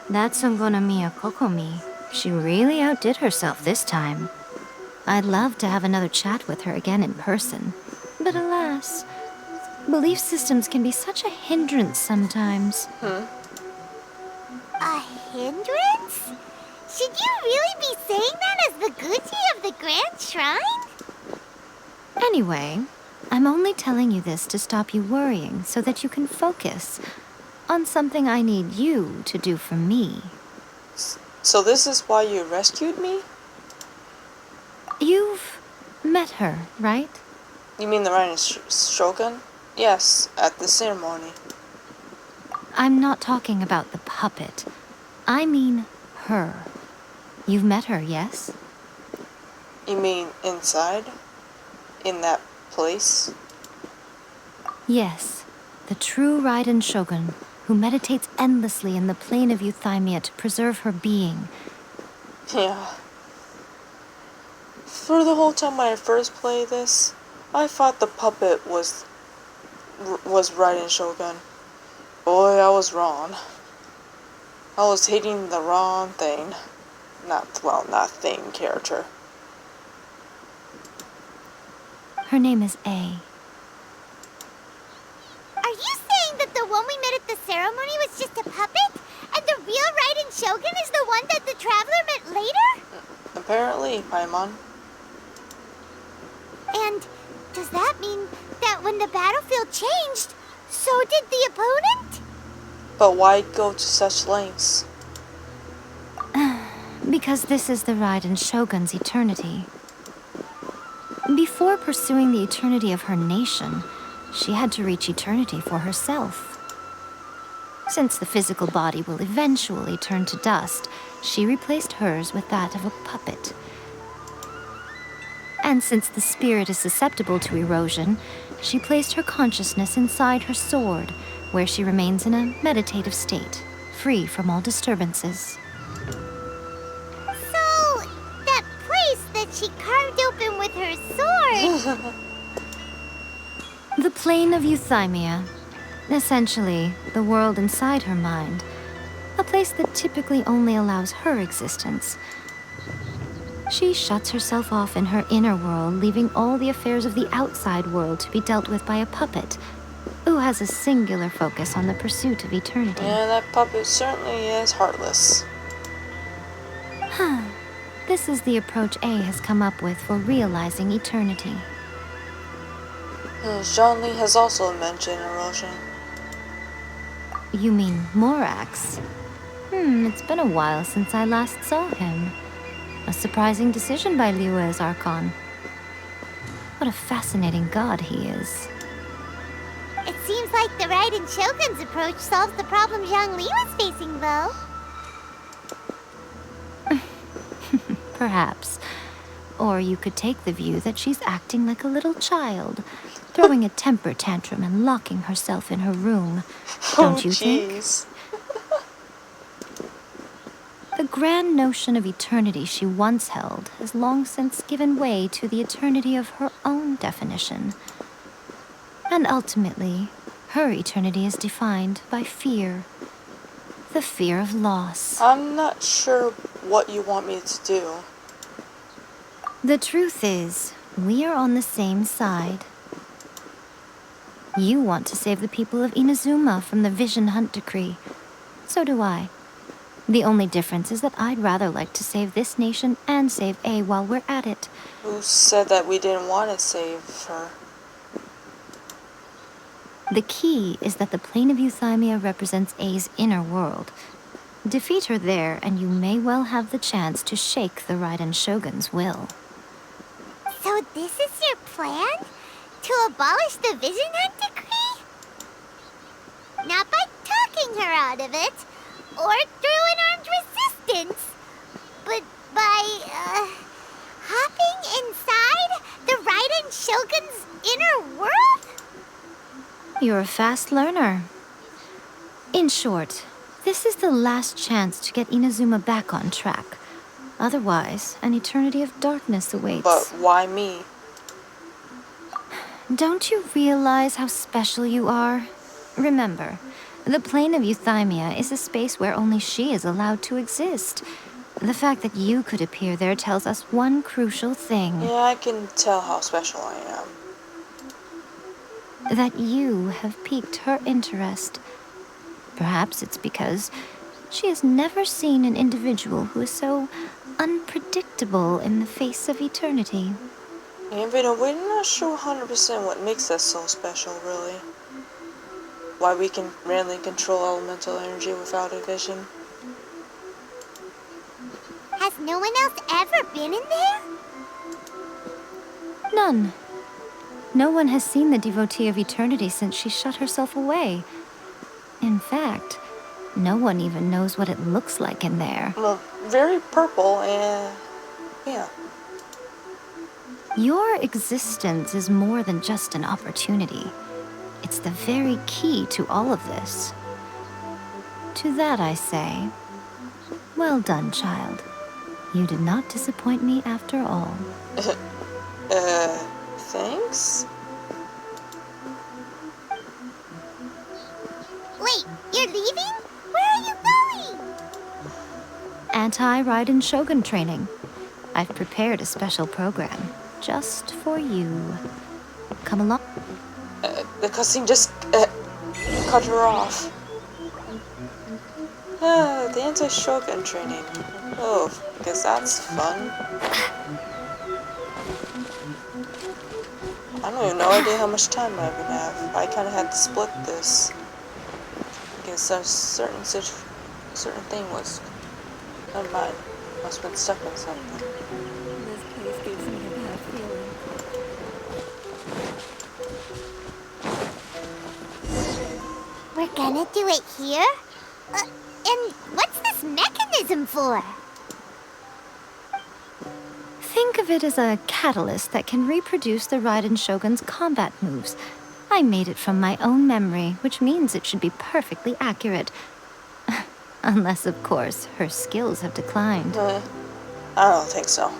that Sungonamiya Kokomi, she really outdid herself this time. I'd love to have another chat with her again in person. But alas, belief systems can be such a hindrance sometimes. A hindrance? Should you really be saying that as the Gucci of the Grand Shrine? Anyway, I'm only telling you this to stop you worrying so that you can focus on something I need you to do for me. So this is why you rescued me? You've met her, right? You mean the Rain Shogun? Yes, at the ceremony. I'm not talking about the puppet. I mean her. You've met her, yes? You mean inside? In that place? Yes. The true Raiden Shogun, who meditates endlessly in the plane of Euthymia to preserve her being. Yeah. For the whole time when I first played this, I thought the puppet was Raiden Shogun. Boy, I was wrong. I was hating the wrong thing. Not thing, character. Her name is A. Are you saying that the one we met at the ceremony was just a puppet? And the real Raiden Shogun is the one that the Traveler met later? Apparently, Paimon. And does that mean that when the battlefield changed, so did the opponent? But why go to such lengths? Because this is the Raiden Shogun's eternity. Before pursuing the eternity of her nation, she had to reach eternity for herself. Since the physical body will eventually turn to dust, she replaced hers with that of a puppet. And since the spirit is susceptible to erosion, she placed her consciousness inside her sword, where she remains in a meditative state, free from all disturbances. So, that place that she carved open with her sword... The plane of Euthymia. Essentially, the world inside her mind. A place that typically only allows her existence. She shuts herself off in her inner world, leaving all the affairs of the outside world to be dealt with by a puppet, who has a singular focus on the pursuit of eternity. Yeah, that puppet certainly is heartless. This is the approach A has come up with for realizing eternity. Jean Lee has also mentioned erosion. You mean Morax? It's been a while since I last saw him. A surprising decision by Liyue's Archon. What a fascinating god he is. It seems like the Raiden Shogun's approach solves the problem Zhang Li was facing, though. Perhaps. Or you could take the view that she's acting like a little child, throwing a temper tantrum and locking herself in her room. Don't you think? The grand notion of eternity she once held has long since given way to the eternity of her own definition. And ultimately, her eternity is defined by fear. The fear of loss. I'm not sure what you want me to do. The truth is, we are on the same side. You want to save the people of Inazuma from the Vision Hunt decree. So do I. The only difference is that I'd rather like to save this nation and save A while we're at it. Who said that we didn't want to save her? The key is that the plane of Euthymia represents A's inner world. Defeat her there, and you may well have the chance to shake the Raiden Shogun's will. So this is your plan? To abolish the Vision Hunt decree? Not by talking her out of it, or through an armed resistance, but by, hopping inside the Raiden Shogun's inner world? You're a fast learner. In short, this is the last chance to get Inazuma back on track. Otherwise, an eternity of darkness awaits. But why me? Don't you realize how special you are? Remember, the plane of Euthymia is a space where only she is allowed to exist. The fact that you could appear there tells us one crucial thing. Yeah, I can tell how special I am. That you have piqued her interest. Perhaps it's because she has never seen an individual who is so unpredictable in the face of eternity. Even though we're not sure 100% what makes us so special, really. Why we can randomly control elemental energy without a vision. Has no one else ever been in there? None. No one has seen the devotee of eternity since she shut herself away. In fact, no one even knows what it looks like in there. Well, very purple and yeah. Your existence is more than just an opportunity. It's the very key to all of this. To that I say, well done, child. You did not disappoint me after all. Thanks? Wait, you're leaving? Where are you going? Anti-Raiden Shogun training. I've prepared a special program just for you. Come along. The cutscene just cut her off. The anti-shogun training. Oh, guess that's fun. I don't even know idea how much time I would have. I kind of had to split this. Because a certain thing was... Never mind. Must have been stuck in something. This place gives me a bad feeling. We're gonna do it here? And what's this mechanism for? Think of it as a catalyst that can reproduce the Raiden Shogun's combat moves. I made it from my own memory, which means it should be perfectly accurate. Unless, of course, her skills have declined. I don't think so.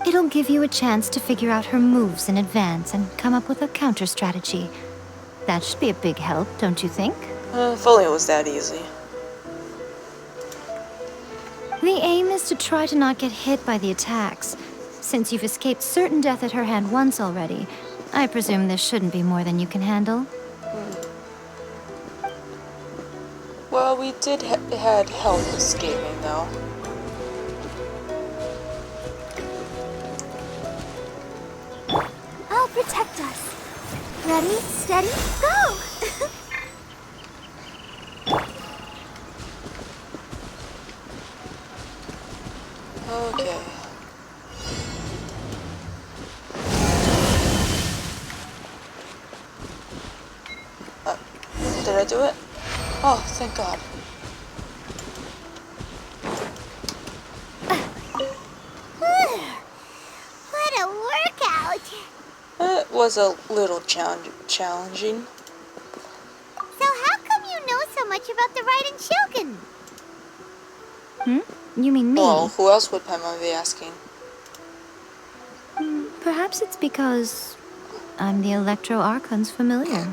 It'll give you a chance to figure out her moves in advance and come up with a counter strategy. That should be a big help, don't you think? If only it was that easy. The aim is to try to not get hit by the attacks. Since you've escaped certain death at her hand once already, I presume this shouldn't be more than you can handle. Well, we did had help escaping, though. I'll protect us. Ready, steady, go! Okay. Did I do it? Oh, thank God. What a workout! It was a little challenging. So how come you know so much about the Raiden Shogun? You mean me? Well, who else would Paimon be asking? Perhaps it's because I'm the Electro Archon's familiar.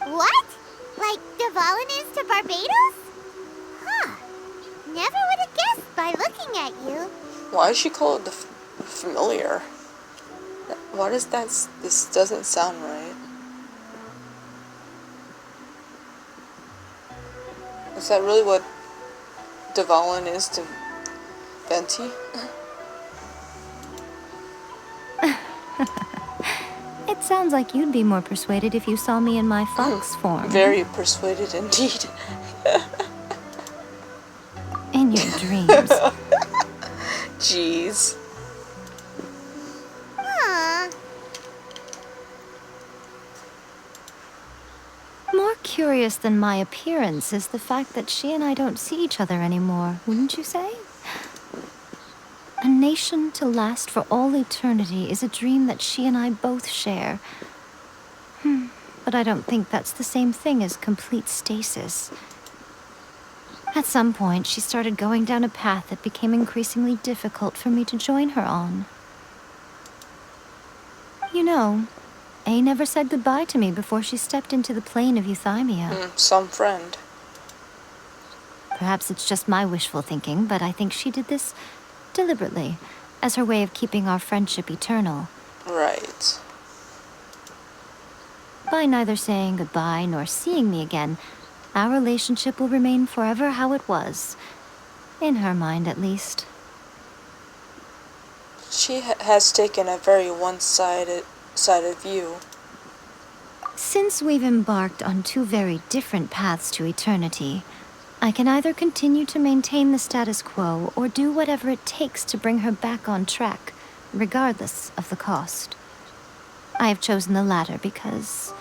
What? Like Dvalin is to Barbados? Huh. Never would have guessed by looking at you. Why does she call it the familiar? Why does that... This doesn't sound right. Is that really what Dvalin is to Venti? It sounds like you'd be more persuaded if you saw me in my fox form. Very persuaded indeed. In your dreams. Jeez. Huh. More curious than my appearance is the fact that she and I don't see each other anymore, wouldn't you say? A nation to last for all eternity is a dream that she and I both share. But I don't think that's the same thing as complete stasis. At some point, she started going down a path that became increasingly difficult for me to join her on. You know, A never said goodbye to me before she stepped into the plane of Euthymia. Some friend. Perhaps it's just my wishful thinking, but I think she did this deliberately, as her way of keeping our friendship eternal. Right. By neither saying goodbye nor seeing me again, our relationship will remain forever how it was. In her mind, at least. She has taken a very one-sided view. Since we've embarked on two very different paths to eternity, I can either continue to maintain the status quo or do whatever it takes to bring her back on track, regardless of the cost. I have chosen the latter because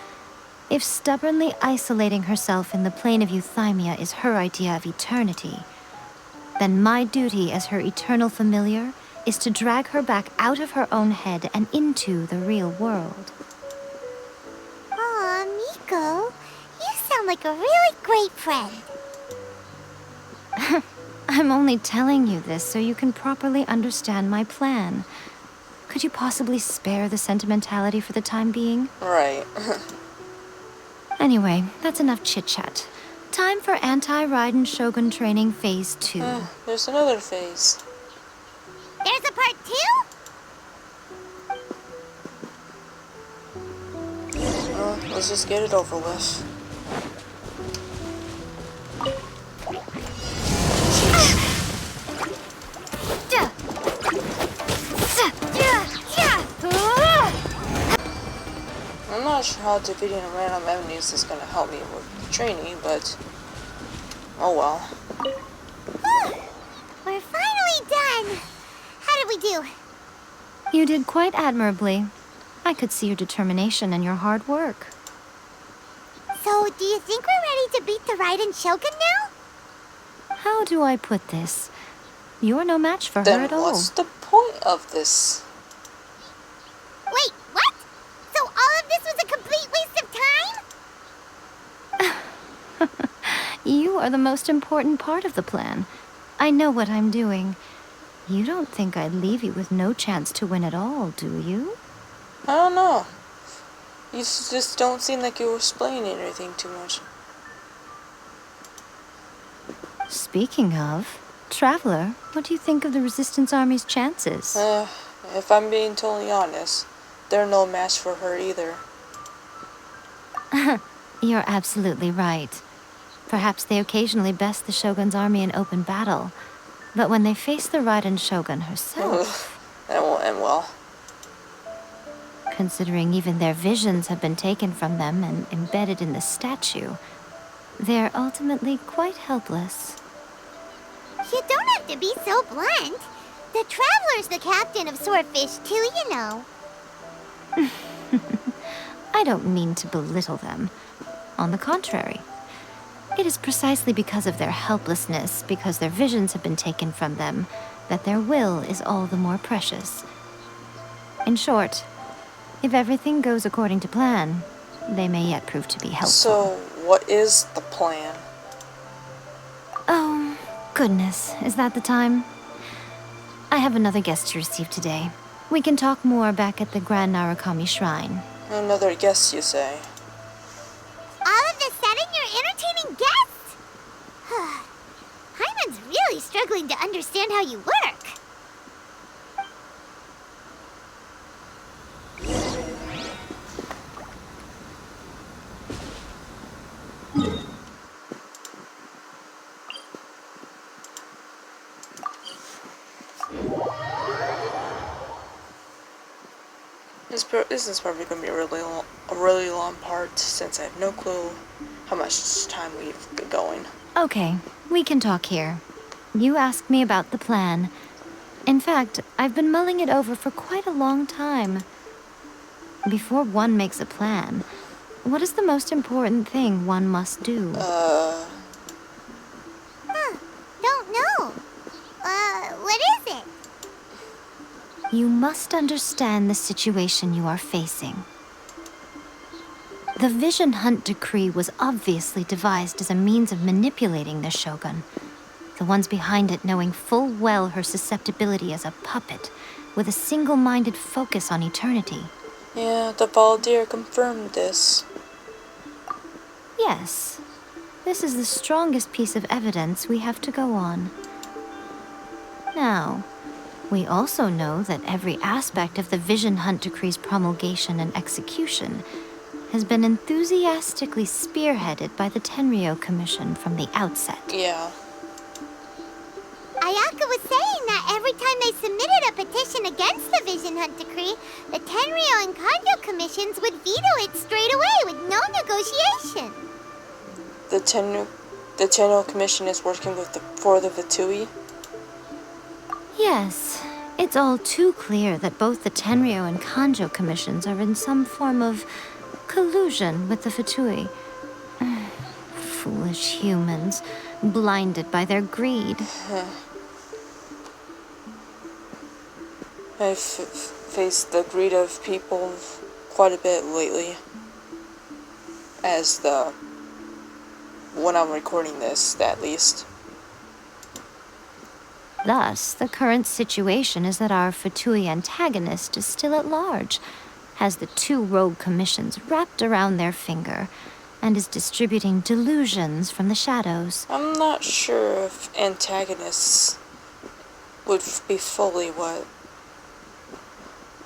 If stubbornly isolating herself in the plane of euthymia is her idea of eternity, then my duty as her eternal familiar is to drag her back out of her own head and into the real world. Aw, Miko, you sound like a really great friend. I'm only telling you this so you can properly understand my plan. Could you possibly spare the sentimentality for the time being? Right. Anyway, that's enough chit-chat. Time for Anti-Raiden Shogun Training Phase 2. There's another phase. There's a part 2? Well, let's just get it over with. I'm not sure how defeating random enemies is gonna help me with the training, but oh well. We're finally done. How did we do? You did quite admirably. I could see your determination and your hard work. So, do you think we're ready to beat the Raiden Shogun now? How do I put this? You're no match for her Then at all. what's the point of this? Wait, what? So all of this was a complete waste of time? You are the most important part of the plan. I know what I'm doing. You don't think I'd leave you with no chance to win at all, do you? I don't know. You just don't seem like you were explaining anything too much. Speaking of, Traveler, what do you think of the Resistance Army's chances? If I'm being totally honest, they're no match for her either. You're absolutely right. Perhaps they occasionally best the Shogun's army in open battle, but when they face the Raiden Shogun herself... That won't end well. Considering even their visions have been taken from them and embedded in the statue, they're ultimately quite helpless. You don't have to be so blunt. The Traveler's the captain of Swordfish too, you know. I don't mean to belittle them. On the contrary, it is precisely because of their helplessness, because their visions have been taken from them, that their will is all the more precious. In short, if everything goes according to plan, they may yet prove to be helpful. So, what is the plan? Oh, goodness, is that the time? I have another guest to receive today. We can talk more back at the Grand Narukami Shrine. Another guest, you say? All of a sudden, you're entertaining guests? Hyman's really struggling to understand how you work. This is probably going to be a really long part, since I have no clue how much time we've been going. Okay, we can talk here. You asked me about the plan. In fact, I've been mulling it over for quite a long time. Before one makes a plan, what is the most important thing one must do? Don't know. What is it? You must understand the situation you are facing. The Vision Hunt Decree was obviously devised as a means of manipulating the Shogun, the ones behind it knowing full well her susceptibility as a puppet, with a single-minded focus on eternity. Yeah, the Valdir confirmed this. Yes, this is the strongest piece of evidence we have to go on. Now, we also know that every aspect of the Vision Hunt Decree's promulgation and execution has been enthusiastically spearheaded by the Tenryo Commission from the outset. Yeah. Ayaka was saying that every time they submitted a petition against the Vision Hunt Decree, the Tenryo and Kanjo commissions would veto it straight away with no negotiation. The Tenryo Commission is working for the Vitui? Yes, it's all too clear that both the Tenryo and Kanjo commissions are in some form of collusion with the Fatui. Foolish humans, blinded by their greed. I've faced the greed of people quite a bit lately. When I'm recording this, at least. Thus, the current situation is that our Fatui antagonist is still at large, has the 2 rogue commissions wrapped around their finger, and is distributing delusions from the shadows. I'm not sure if antagonists would be fully what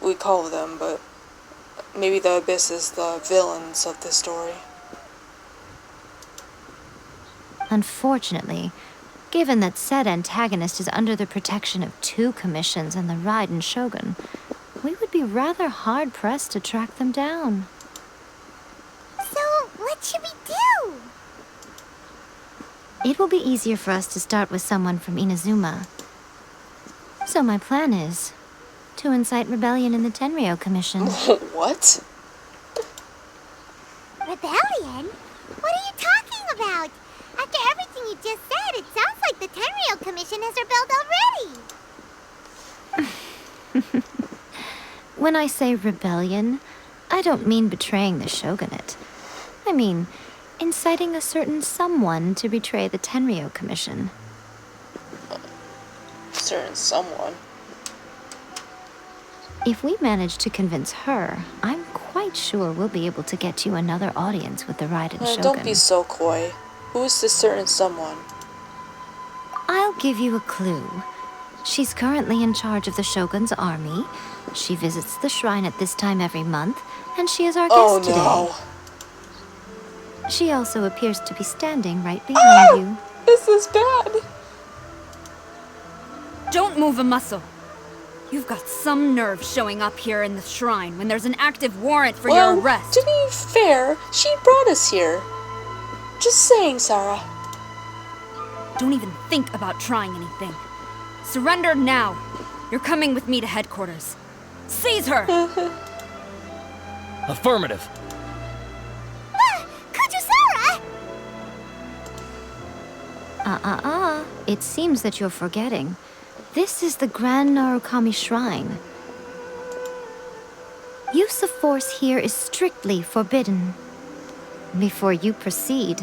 we call them, but maybe the Abyss is the villains of the story. Unfortunately, given that said antagonist is under the protection of 2 commissions and the Raiden Shogun, we would be rather hard-pressed to track them down. So, what should we do? It will be easier for us to start with someone from Inazuma. So my plan is to incite rebellion in the Tenryou Commission. What? Rebellion? What are you talking about? After everything you just said, it sounds like the Tenryou Commission has rebelled already. When I say rebellion, I don't mean betraying the shogunate. I mean inciting a certain someone to betray the Tenryou Commission. Certain someone. If we manage to convince her, I'm quite sure we'll be able to get you another audience with the Raiden Shogun. Don't be so coy. Who's this certain someone? I'll give you a clue. She's currently in charge of the Shogun's army. She visits the shrine at this time every month, and she is our guest today. Oh no! She also appears to be standing right behind you. This is bad. Don't move a muscle. You've got some nerve showing up here in the shrine when there's an active warrant for your arrest. To be fair, she brought us here. Just saying, Sarah. Don't even think about trying anything. Surrender now. You're coming with me to headquarters. Seize her! Affirmative. Kujusara! It seems that you're forgetting. This is the Grand Narukami Shrine. Use of force here is strictly forbidden. Before you proceed,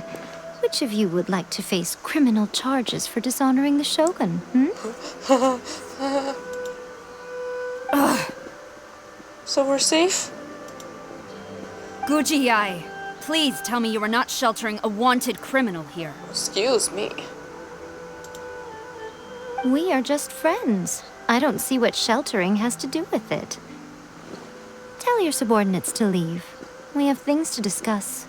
which of you would like to face criminal charges for dishonoring the Shogun, So we're safe? Guji-ai, please tell me you are not sheltering a wanted criminal here. Excuse me. We are just friends. I don't see what sheltering has to do with it. Tell your subordinates to leave. We have things to discuss.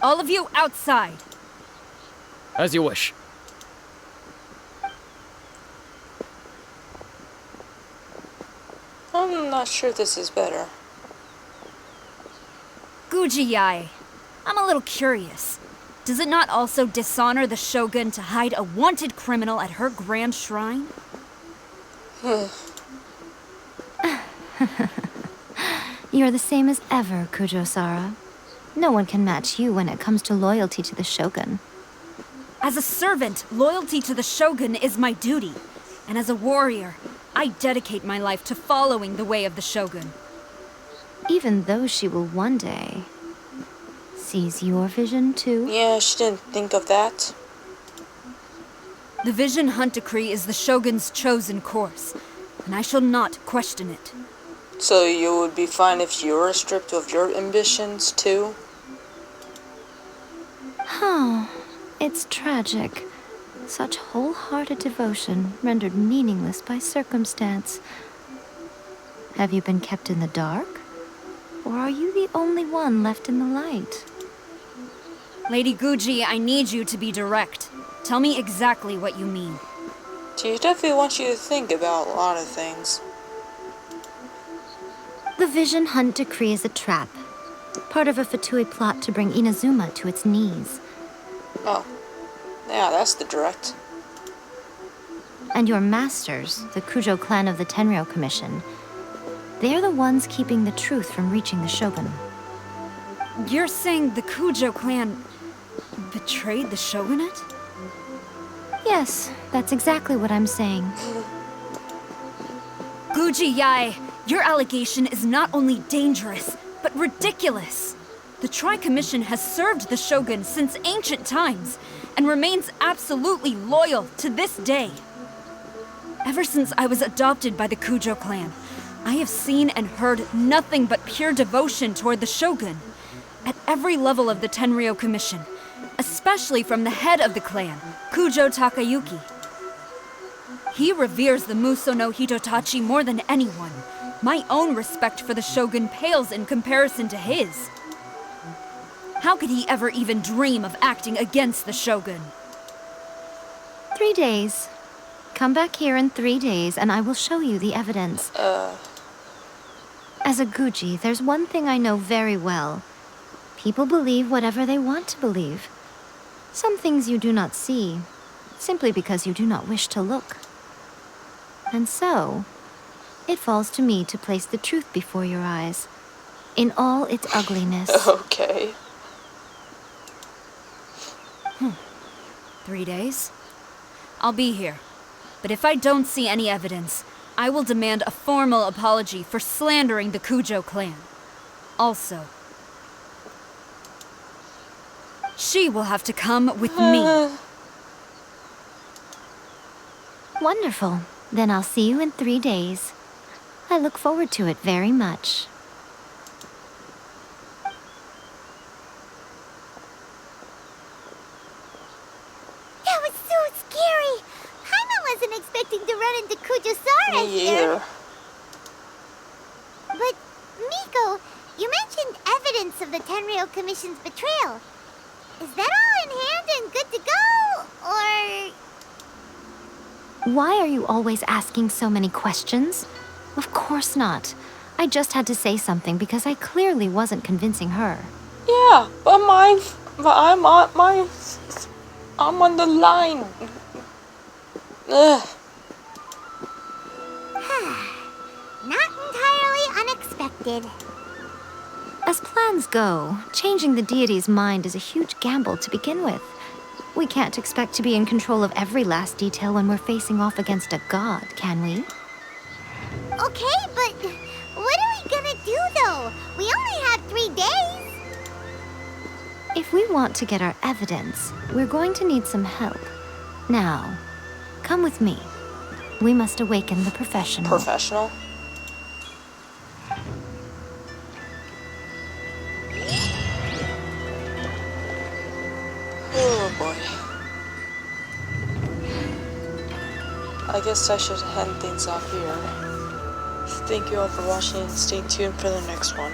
All of you outside. As you wish. I'm not sure this is better. Guji-ai, I'm a little curious. Does it not also dishonor the Shogun to hide a wanted criminal at her grand shrine? You're the same as ever, Kujo-sara. No one can match you when it comes to loyalty to the Shogun. As a servant, loyalty to the Shogun is my duty. And as a warrior, I dedicate my life to following the way of the Shogun. Even though she will one day seize your vision too? Yeah, she didn't think of that. The Vision Hunt Decree is the Shogun's chosen course, and I shall not question it. So you would be fine if you were stripped of your ambitions too? It's tragic. Such wholehearted devotion rendered meaningless by circumstance. Have you been kept in the dark? Or are you the only one left in the light? Lady Guji, I need you to be direct. Tell me exactly what you mean. She definitely wants you to think about a lot of things. The Vision Hunt Decree is a trap. Part of a Fatui plot to bring Inazuma to its knees. Oh. Yeah, that's the direct. And your masters, the Kujo clan of the Tenryou Commission, they're the ones keeping the truth from reaching the Shogun. You're saying the Kujo clan betrayed the shogunate? Yes, that's exactly what I'm saying. Guji Yae, your allegation is not only dangerous, but ridiculous. The Tri-Commission has served the Shogun since ancient times, and remains absolutely loyal to this day. Ever since I was adopted by the Kujo clan, I have seen and heard nothing but pure devotion toward the Shogun, at every level of the Tenryou Commission, especially from the head of the clan, Kujo Takayuki. He reveres the Muso no Hitotachi more than anyone. My own respect for the Shogun pales in comparison to his. How could he ever even dream of acting against the Shogun? 3 days. Come back here in 3 days and I will show you the evidence. As a Guji, there's one thing I know very well. People believe whatever they want to believe. Some things you do not see, simply because you do not wish to look. And so, it falls to me to place the truth before your eyes, in all its ugliness. Okay. 3 days? I'll be here. But if I don't see any evidence, I will demand a formal apology for slandering the Kujo clan. Also, she will have to come with me. Wonderful. Then I'll see you in 3 days. I look forward to it very much. That was so scary. Paimon wasn't expecting to run into Kujosara Me here. either. But, Miko, you mentioned evidence of the Tenryou Commission's betrayal. Is that all in hand and good to go, or...? Why are you always asking so many questions? Of course not. I just had to say something because I clearly wasn't convincing her. Yeah, but I'm on the line. Ugh. Not entirely unexpected. As plans go, changing the deity's mind is a huge gamble to begin with. We can't expect to be in control of every last detail when we're facing off against a god, can we? Okay, but what are we gonna do, though? We only have 3 days. If we want to get our evidence, we're going to need some help. Now, come with me. We must awaken the professional. Professional? Oh boy. I guess I should end things off here. Thank you all for watching and stay tuned for the next one.